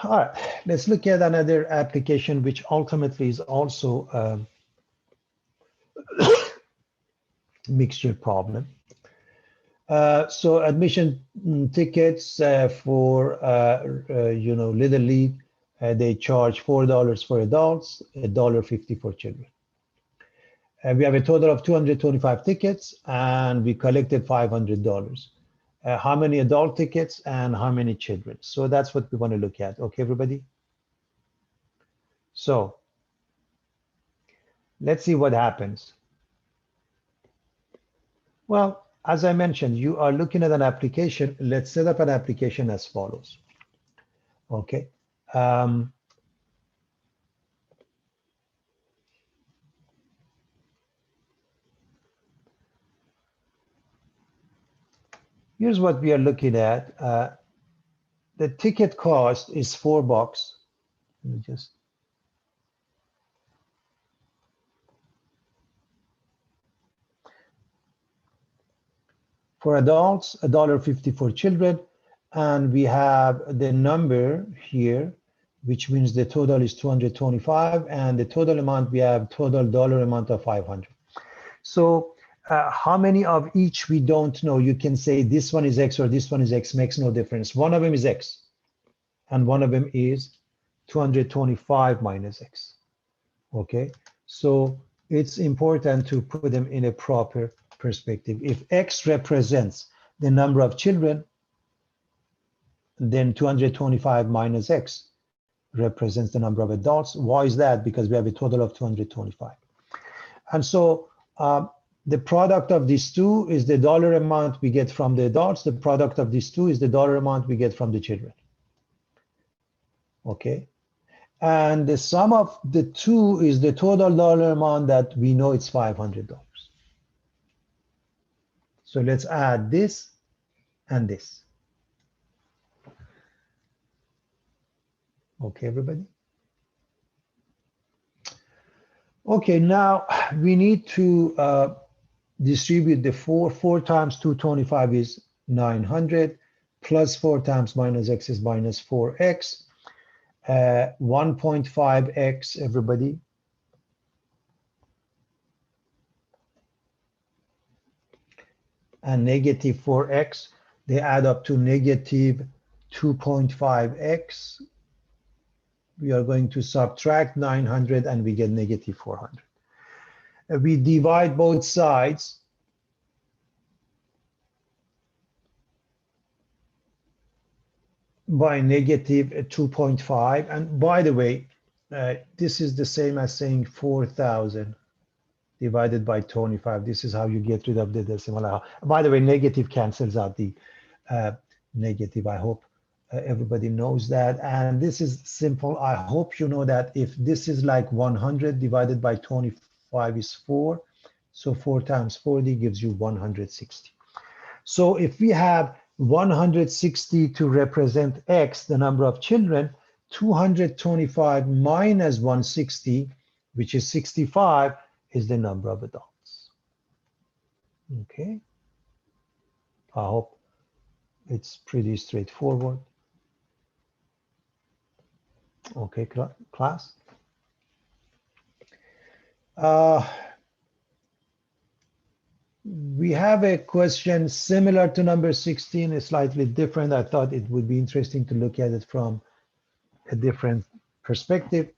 All right, let's look at another application which ultimately is also mixture problem. So admission tickets for Little League, they charge $4 for adults, $1.50 for children. We have a total of 225 tickets, and we collected $500. How many adult tickets and how many children? So that's what we want to look at. Okay, everybody? So let's see what happens. Well, as I mentioned, you are looking at an application. Let's set up an application as follows. Okay. Here's what we are looking at. The ticket cost is $4. Let me just. For adults, $1.50 for children. And we have the number here, which means the total is 225, and the total amount, we have total dollar amount of 500. So how many of each we don't know? You can say this one is X or this one is X, makes no difference. One of them is X, and one of them is 225 minus X. Okay, so it's important to put them in a proper perspective. If X represents the number of children, then 225 minus X represents the number of adults. Why is that? Because we have a total of 225. And so the product of these two is the dollar amount we get from the adults. The product of these two is the dollar amount we get from the children. Okay. And the sum of the two is the total dollar amount that we know it's $500. So let's add this and this. Okay, everybody? Okay, now we need to distribute the 4. 4 times 225 is 900, plus 4 times minus X is minus 4X. 1.5X, everybody. And negative 4X, they add up to negative 2.5X. We are going to subtract 900 and we get negative 400. We divide both sides. By negative 2.5. And by the way, this is the same as saying 4,000 divided by 25. This is how you get rid of the decimal. By the way, negative cancels out the negative. I hope everybody knows that. And this is simple. I hope you know that if this is like 100 divided by 25 is 4. So 4 times 40 gives you 160. So if we have 160 to represent X, the number of children, 225 minus 160, which is 65, is the number of adults. Okay. I hope it's pretty straightforward. Okay, class. We have a question similar to number 16, slightly different. I thought it would be interesting to look at it from a different perspective.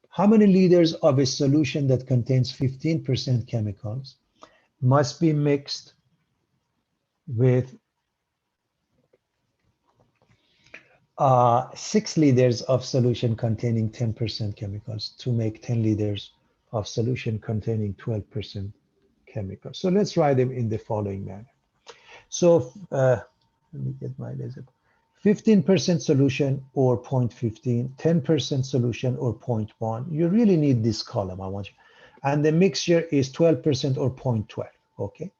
How many liters of a solution that contains 15% chemicals must be mixed with 6 liters of solution containing 10% chemicals to make 10 liters of solution containing 12% chemicals? So let's write them in the following manner. So let me get my laser. 15% solution or 0.15, 10% solution or 0.1. You really need this column, I want you. And the mixture is 12% or 0.12, okay?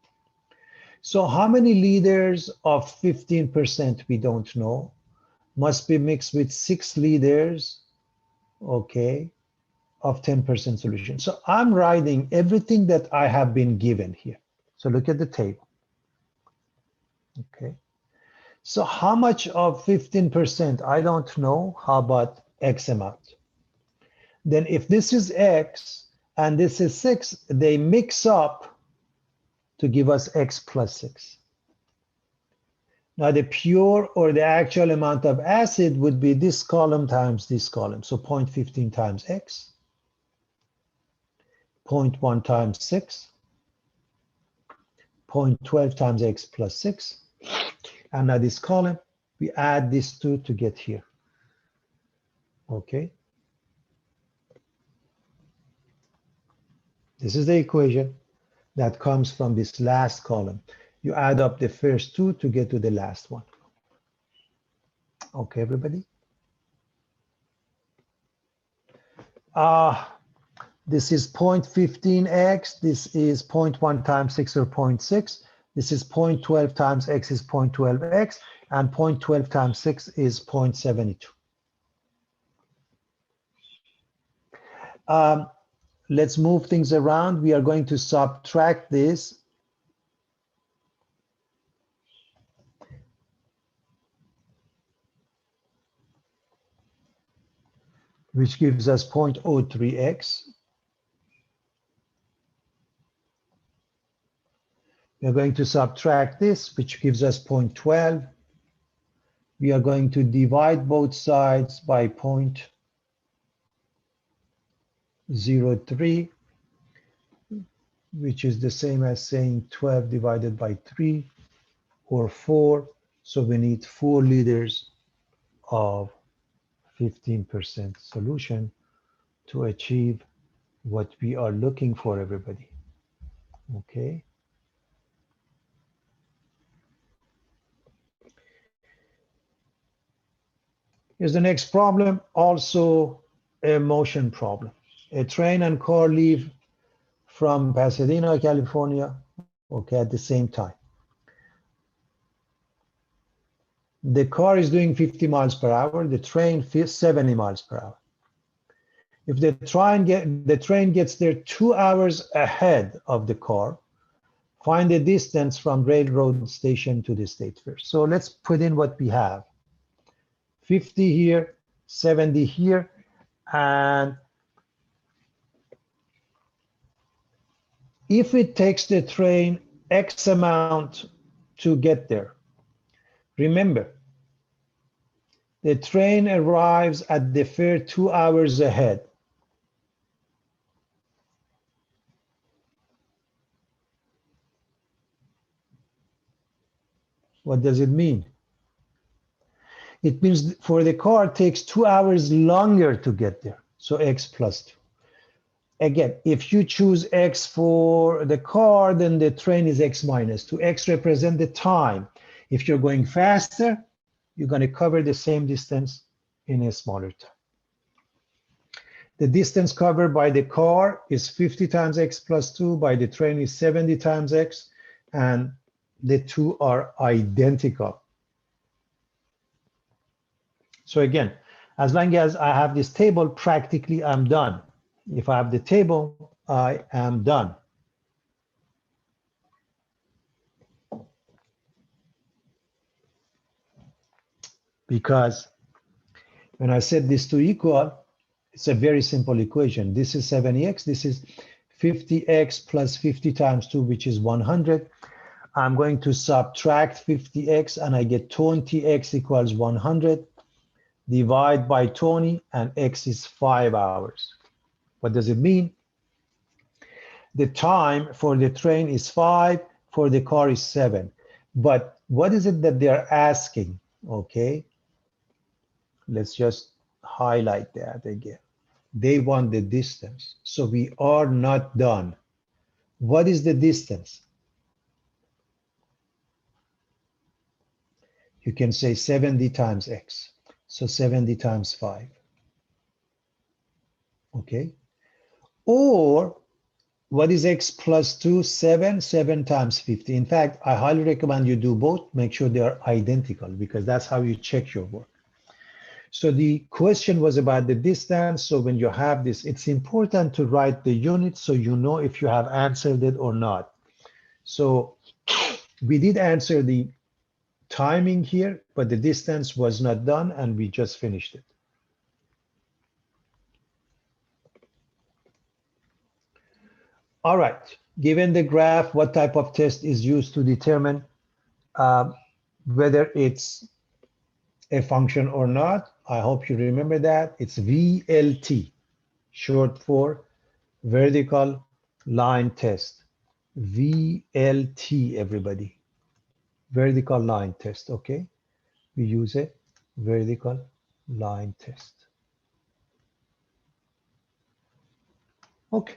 So how many liters of 15% we don't know must be mixed with 6 liters, okay, of 10% solution. So I'm writing everything that I have been given here. So look at the table, okay? So how much of 15%? I don't know. How about X amount? Then if this is X and this is 6, they mix up to give us X plus 6. Now the pure or the actual amount of acid would be this column times this column. So 0.15 times X, 0.1 times 6, 0.12 times X plus 6. And now this column, we add these two to get here, okay? This is the equation that comes from this last column. You add up the first two to get to the last one. Okay, everybody? This is 0.15x, this is 0.1 times 6 or 0.6. This is 0.12 times x is 0.12x, and 0.12 times 6 is 0.72. Let's move things around. We are going to subtract this. Which gives us 0.03x. We are going to subtract this, which gives us 0.12. We are going to divide both sides by 0.03, which is the same as saying 12 divided by 3 or 4. So we need 4 liters of 15% solution to achieve what we are looking for, everybody. Okay. Here's the next problem, also a motion problem. A train and car leave from Pasadena, California, okay, at the same time. The car is doing 50 miles per hour, the train 70 miles per hour. If the train gets there 2 hours ahead of the car, find the distance from railroad station to the state fair. So let's put in what we have. 50 here, 70 here, and if it takes the train X amount to get there, remember, the train arrives at the fair 2 hours ahead. What does it mean? It means for the car, it takes 2 hours longer to get there. So X plus 2. Again, if you choose X for the car, then the train is X minus 2. X represents the time. If you're going faster, you're going to cover the same distance in a smaller time. The distance covered by the car is 50 times X plus 2, by the train is 70 times X, and the two are identical. So again, as long as I have this table, practically I'm done. If I have the table, I am done. Because when I set these two equal, it's a very simple equation. This is 70x, this is 50x plus 50 times 2, which is 100. I'm going to subtract 50x and I get 20x equals 100. divide by 20, and X is 5 hours. What does it mean? The time for the train is 5, for the car is 7. But what is it that they're asking? Okay, let's just highlight that again. They want the distance. So we are not done. What is the distance? You can say 70 times X. So 70 times 5. Okay. Or what is X plus 2? 7. 7 times 50. In fact, I highly recommend you do both. Make sure they are identical because that's how you check your work. So the question was about the distance. So when you have this, it's important to write the unit so you know if you have answered it or not. So we did answer the timing here, but the distance was not done and we just finished it. All right, given the graph, what type of test is used to determine whether it's a function or not? I hope you remember that. It's VLT, short for vertical line test. VLT, everybody. Vertical line test, okay? We use a vertical line test. Okay.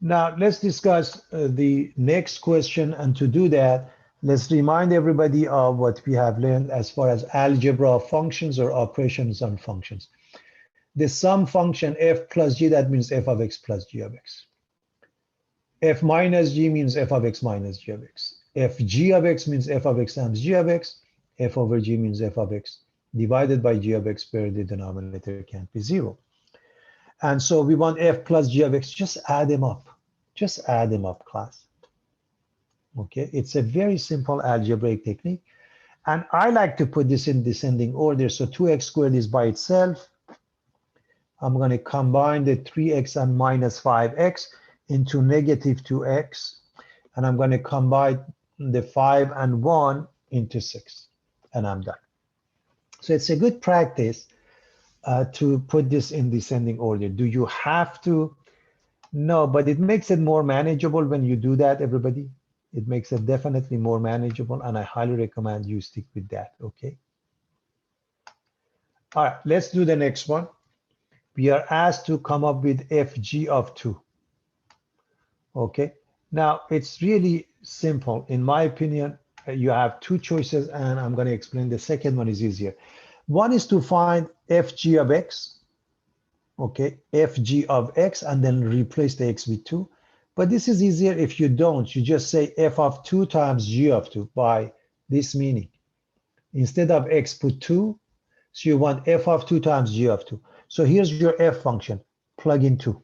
Now let's discuss the next question, and to do that, let's remind everybody of what we have learned as far as algebra of functions or operations on functions. The sum function f plus g, that means f of x plus g of x. F minus g means f of x minus g of x. F g of x means f of x times g of x. F over g means f of x divided by g of x where the denominator can't be 0. And so we want f plus g of x, just add them up. Just add them up, class. Okay, it's a very simple algebraic technique. And I like to put this in descending order. So 2x squared is by itself. I'm going to combine the 3x and minus 5x into negative 2x. And I'm going to combine the 5 and 1 into 6. And I'm done. So it's a good practice to put this in descending order. Do you have to? No, but it makes it more manageable when you do that, everybody. It makes it definitely more manageable, and I highly recommend you stick with that, okay? All right, let's do the next one. We are asked to come up with fg of 2. Okay, now it's really simple. In my opinion, you have two choices, and I'm going to explain. The second one is easier. One is to find fg of x, okay, fg of x, and then replace the x with 2. But this is easier if you don't. You just say f of 2 times g of 2 by this meaning. Instead of x, put 2. So you want f of 2 times g of 2. So here's your f function, plug in 2.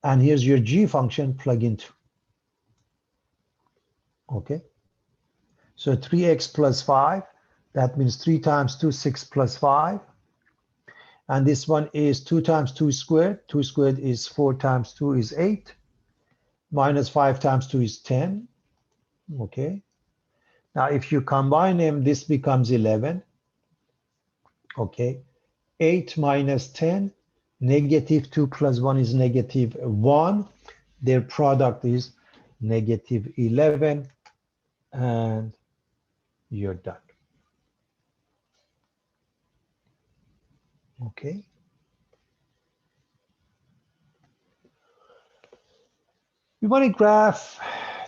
And here's your g function, plug in 2. Okay. So 3x plus 5, that means 3 times 2, 6 plus 5. And this one is 2 times 2 squared. 2 squared is 4 times 2 is 8. Minus 5 times 2 is 10. Okay. Now, if you combine them, this becomes 11. Okay. 8 minus 10, negative 2 plus 1 is negative 1. Their product is negative 11. And you're done. Okay. We want to graph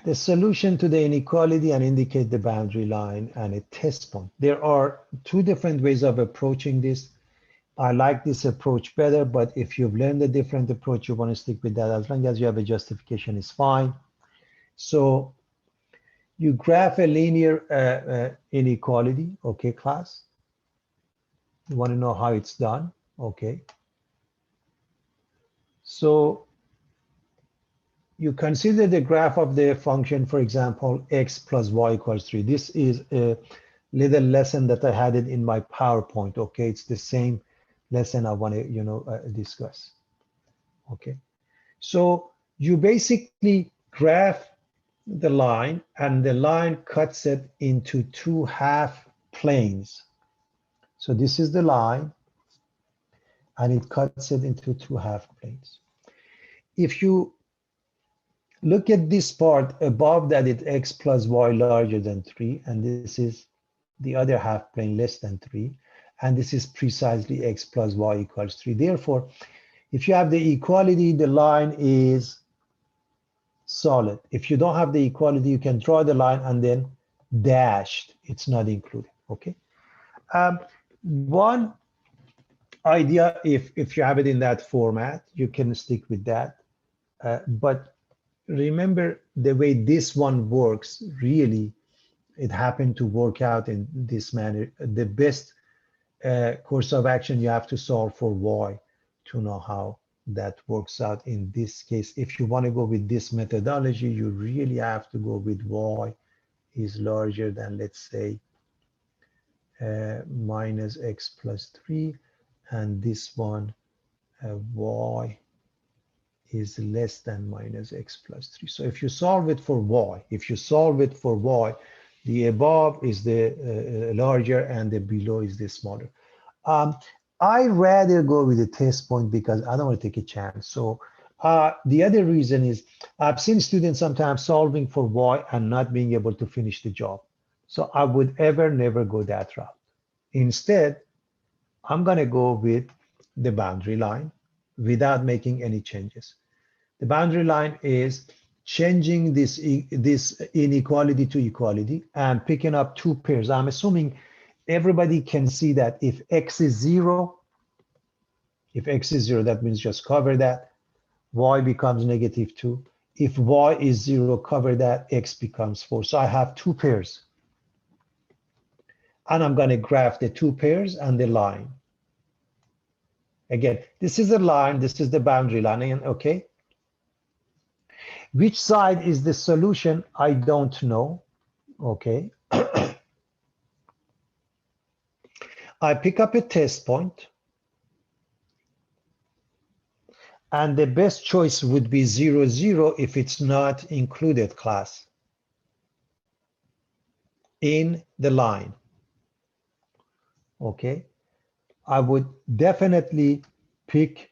the solution to the inequality and indicate the boundary line and a test point. There are two different ways of approaching this. I like this approach better, but if you've learned a different approach, you want to stick with that. As long as you have a justification, it's fine. So you graph a linear inequality, okay, class? You want to know how it's done, okay? So you consider the graph of the function, for example, x plus y equals 3. This is a little lesson that I had it in my PowerPoint, okay? It's the same lesson I want to, discuss, okay? So you basically graph the line, and the line cuts it into 2 half planes. So this is the line, and it cuts it into two half planes. If you look at this part above that, it's x plus y larger than 3, and this is the other half plane less than 3, and this is precisely x plus y equals 3. Therefore, if you have the equality, the line is solid. If you don't have the equality, you can draw the line and then dashed. It's not included. Okay. One idea, if you have it in that format, you can stick with that. But remember the way this one works, really, it happened to work out in this manner. The best course of action, you have to solve for y to know how that works out in this case. If you want to go with this methodology, you really have to go with y is larger than, let's say, minus x plus 3, and this one, y is less than minus x plus 3. So if you solve it for y, the above is the larger and the below is the smaller. I rather go with the test point because I don't want to take a chance. So the other reason is I've seen students sometimes solving for y and not being able to finish the job. So I would never go that route. Instead, I'm going to go with the boundary line without making any changes. The boundary line is changing this inequality to equality and picking up two pairs. I'm assuming everybody can see that if x is 0, that means just cover that, y becomes negative 2. If y is 0, cover that, x becomes 4. So I have two pairs. And I'm going to graph the two pairs and the line. Again, this is a line, this is the boundary line, okay? Which side is the solution? I don't know, okay? I pick up a test point, and the best choice would be 0, 0 if it's not included, class, in the line, okay? I would definitely pick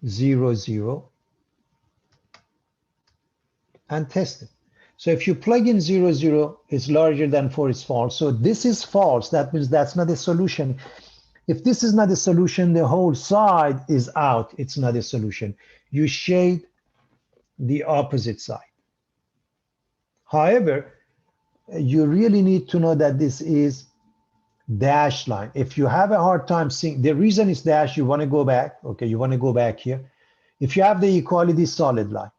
0, 0 and test it. So if you plug in 0, 0 is larger than 4, it's false. So this is false. That means that's not a solution. If this is not a solution, the whole side is out. It's not a solution. You shade the opposite side. However, you really need to know that this is dashed line. If you have a hard time seeing, the reason it's dashed, you want to go back. Okay, you want to go back here. If you have the equality solid line,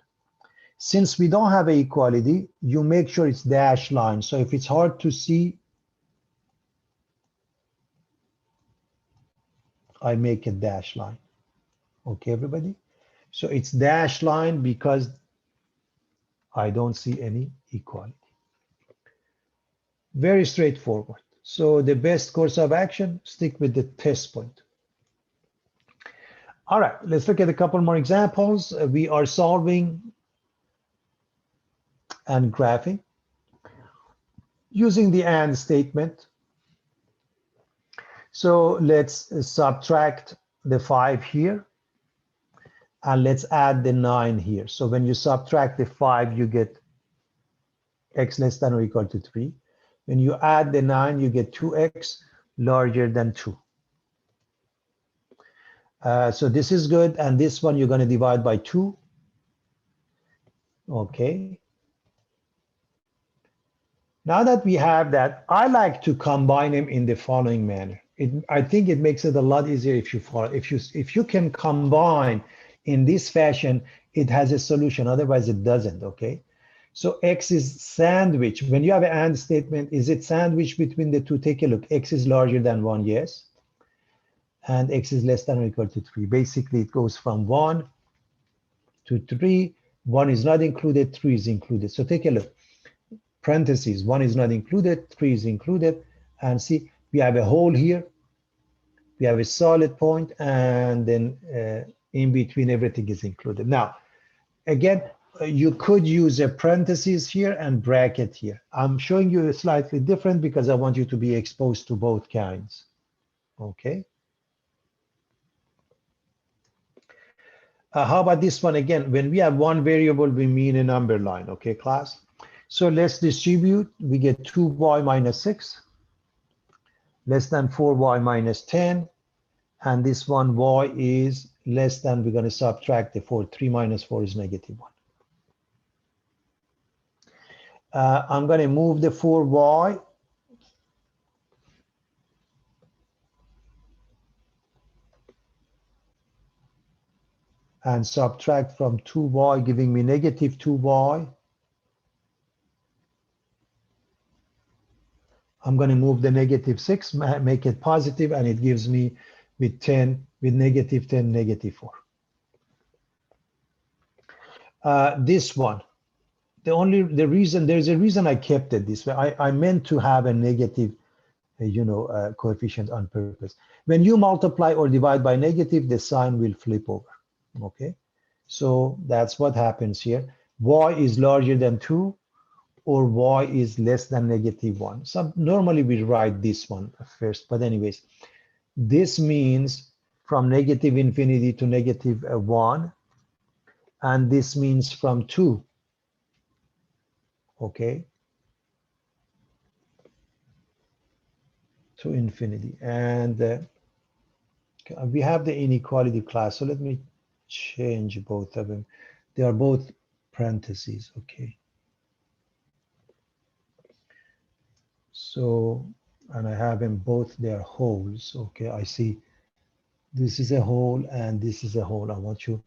since we don't have an equality, you make sure it's dashed line. So if it's hard to see, I make a dash line. Okay, everybody? So it's dash line because I don't see any equality. Very straightforward. So the best course of action, stick with the test point. All right, let's look at a couple more examples. We are solving and graphing using the AND statement. So let's subtract the 5 here, and let's add the 9 here. So when you subtract the 5, you get x less than or equal to 3. When you add the 9, you get 2x larger than 2. So this is good, and this one you're going to divide by 2. Okay. Now that we have that, I like to combine them in the following manner. I think it makes it a lot easier if you follow. If you can combine in this fashion, it has a solution. Otherwise, it doesn't. Okay. So x is sandwich. When you have an AND statement, is it sandwich between the two? Take a look. X is larger than 1, yes. And x is less than or equal to 3. Basically, it goes from 1 to 3. 1 is not included, 3 is included. So take a look. Parentheses, 1 is not included, 3 is included. And see, we have a hole here. We have a solid point, and then in between, everything is included. Now, again, you could use a parenthesis here and bracket here. I'm showing you a slightly different because I want you to be exposed to both kinds. Okay. How about this one again? When we have one variable, we mean a number line. Okay, class. So let's distribute. We get 2y minus 6 less than 4y minus 10. And this one, y is less than, we're going to subtract the 4. 3 minus 4 is negative 1. I'm going to move the 4y and subtract from 2y, giving me negative 2y. I'm going to move the negative 6, make it positive, and it gives me with 10, with negative 10, negative 4. This one, there's a reason I kept it this way. I meant to have a negative, coefficient on purpose. When you multiply or divide by negative, the sign will flip over. Okay, so that's what happens here. Y is larger than 2, or y is less than negative 1. So normally we write this one first, but anyways, this means from negative infinity to negative 1, and this means from 2, okay, to infinity. And we have the inequality class, so let me change both of them. They are both parentheses, okay. So, and I have them both, they are wholes, okay. I see this is a whole and this is a whole. I want you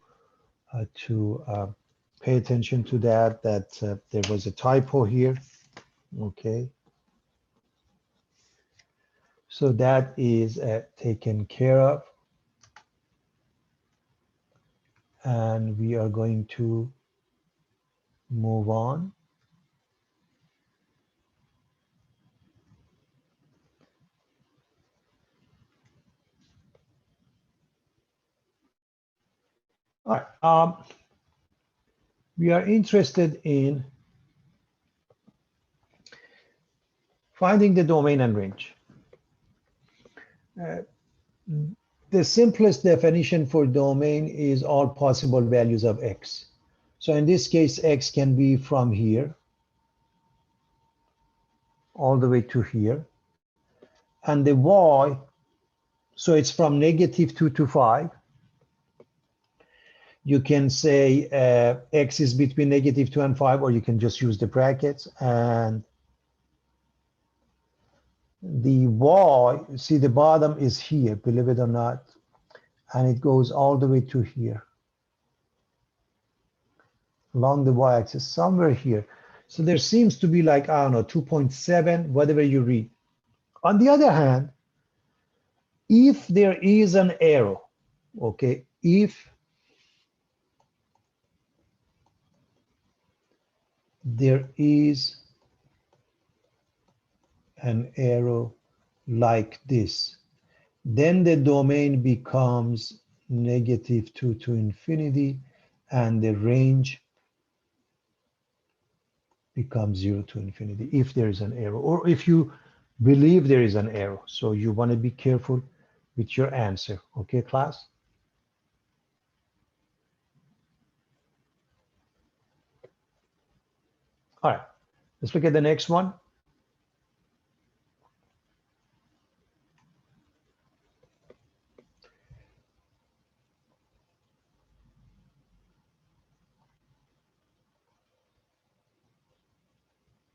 to pay attention to that there was a typo here, okay. So that is taken care of. And we are going to move on. All right. We are interested in finding the domain and range. The simplest definition for domain is all possible values of x. So in this case, x can be from here all the way to here. And the y, so it's from negative 2 to 5. You can say x is between negative 2 and 5, or you can just use the brackets. And the y, see the bottom is here, believe it or not, and it goes all the way to here along the y-axis, somewhere here. So there seems to be like, I don't know, 2.7, whatever you read. On the other hand, if there is an arrow, okay, if there is an arrow like this, then the domain becomes negative 2 to infinity, and the range becomes 0 to infinity if there is an arrow, or if you believe there is an arrow. So you want to be careful with your answer. Okay, class? All right, let's look at the next one.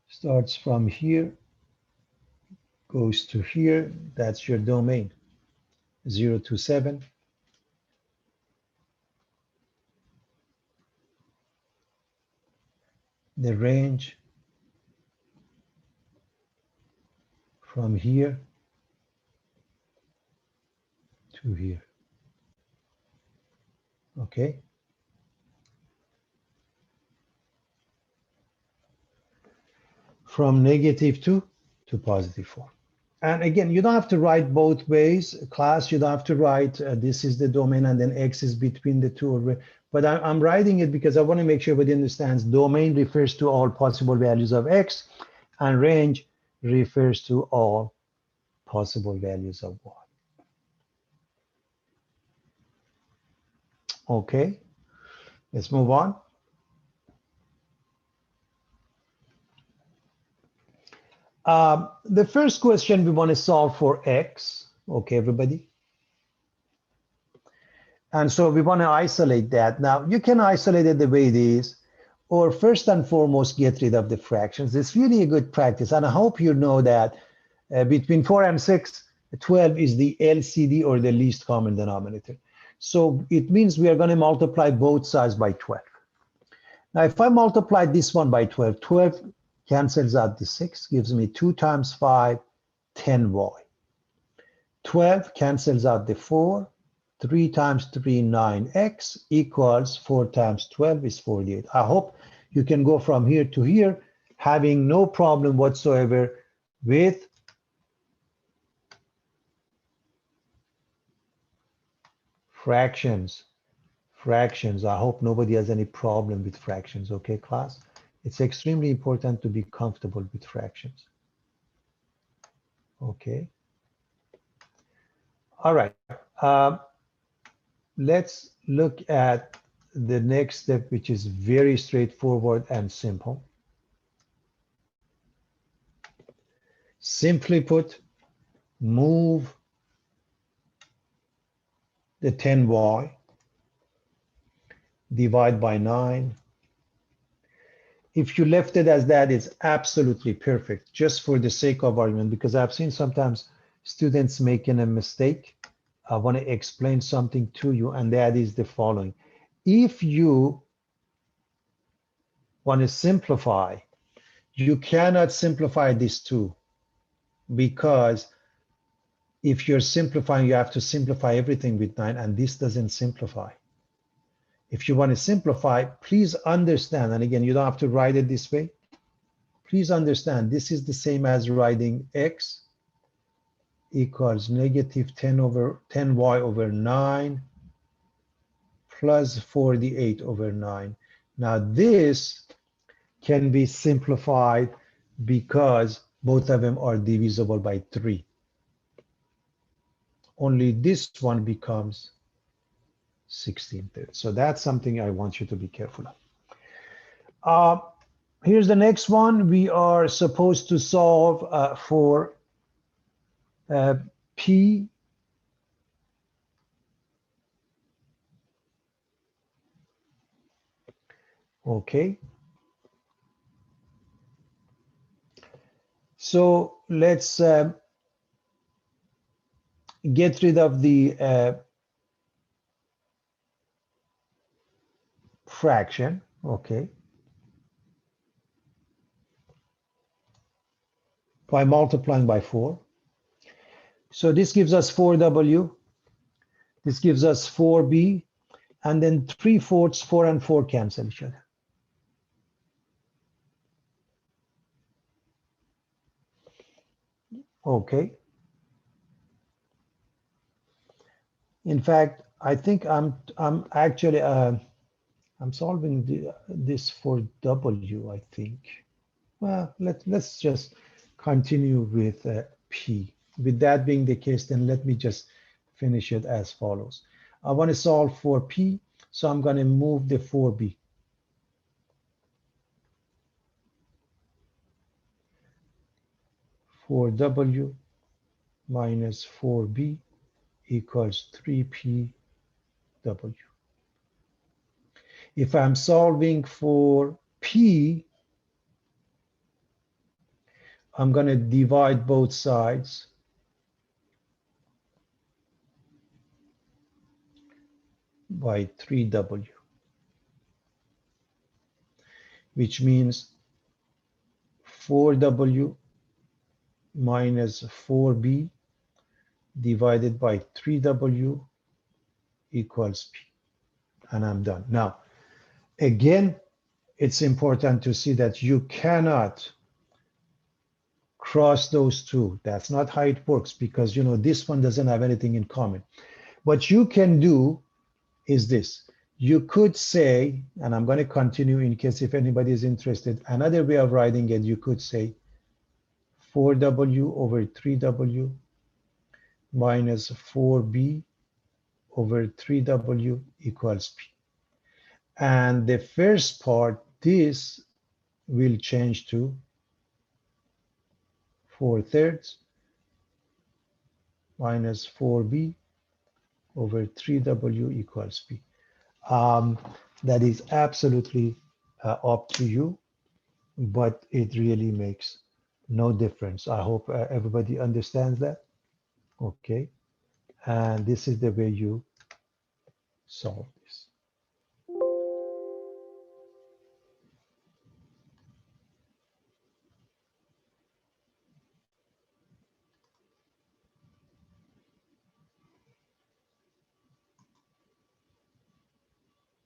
Starts from here, goes to here. That's your domain, 0 to 7. The range from here to here. Okay. From negative 2 to positive 4. And again, you don't have to write both ways. Class, you don't have to write this is the domain and then X is between the two. But I'm writing it because I want to make sure everybody understands domain refers to all possible values of X and range refers to all possible values of Y. Okay, let's move on. The first question we want to solve for X. Okay, everybody. And so we want to isolate that. Now, you can isolate it the way it is, or first and foremost, get rid of the fractions. It's really a good practice. And I hope you know that between 4 and 6, 12 is the LCD or the least common denominator. So it means we are going to multiply both sides by 12. Now, if I multiply this one by 12, 12 cancels out the 6, gives me 2 times 5, 10y. 12 cancels out the 4, 3 times 3, 9x equals 4 times 12 is 48. I hope you can go from here to here having no problem whatsoever with fractions. Fractions. I hope nobody has any problem with fractions, okay, class? It's extremely important to be comfortable with fractions. Okay. All right. Let's look at the next step, which is very straightforward and simple. Simply put, move the 10y, divide by 9. If you left it as that, it's absolutely perfect, just for the sake of argument, because I've seen sometimes students making a mistake. I want to explain something to you, and that is the following. If you want to simplify, you cannot simplify this too, because if you're simplifying, you have to simplify everything with 9, and this doesn't simplify. If you want to simplify, please understand, and again, you don't have to write it this way. Please understand, this is the same as writing x equals negative 10y over 9 plus 48 over 9. Now this can be simplified because both of them are divisible by 3. Only this one becomes 16/3. So that's something I want you to be careful of. Here's the next one. We are supposed to solve for P. Okay. So let's get rid of the fraction. Okay. By multiplying by 4. So this gives us 4w. This gives us 4b. And then 3/4, 4 and 4 cancel each other. Okay. In fact, I think I'm actually I'm solving this for w, I think. Well, let's just continue with p. With that being the case, then let me just finish it as follows. I want to solve for p, so I'm going to move the 4b. For w minus 4b equals 3pw. If I'm solving for p, I'm going to divide both sides by 3w, which means 4w minus 4b divided by 3w equals p. And I'm done. Now, again, it's important to see that you cannot cross those two. That's not how it works because, you know, this one doesn't have anything in common. What you can do is this. You could say, and I'm going to continue in case if anybody is interested, another way of writing it, you could say 4W over 3W minus 4B over 3W equals P. And the first part, this will change to 4/3 minus 4B over 3W equals P. That is absolutely up to you, but it really makes no difference. I hope everybody understands that. Okay. And this is the way you solve.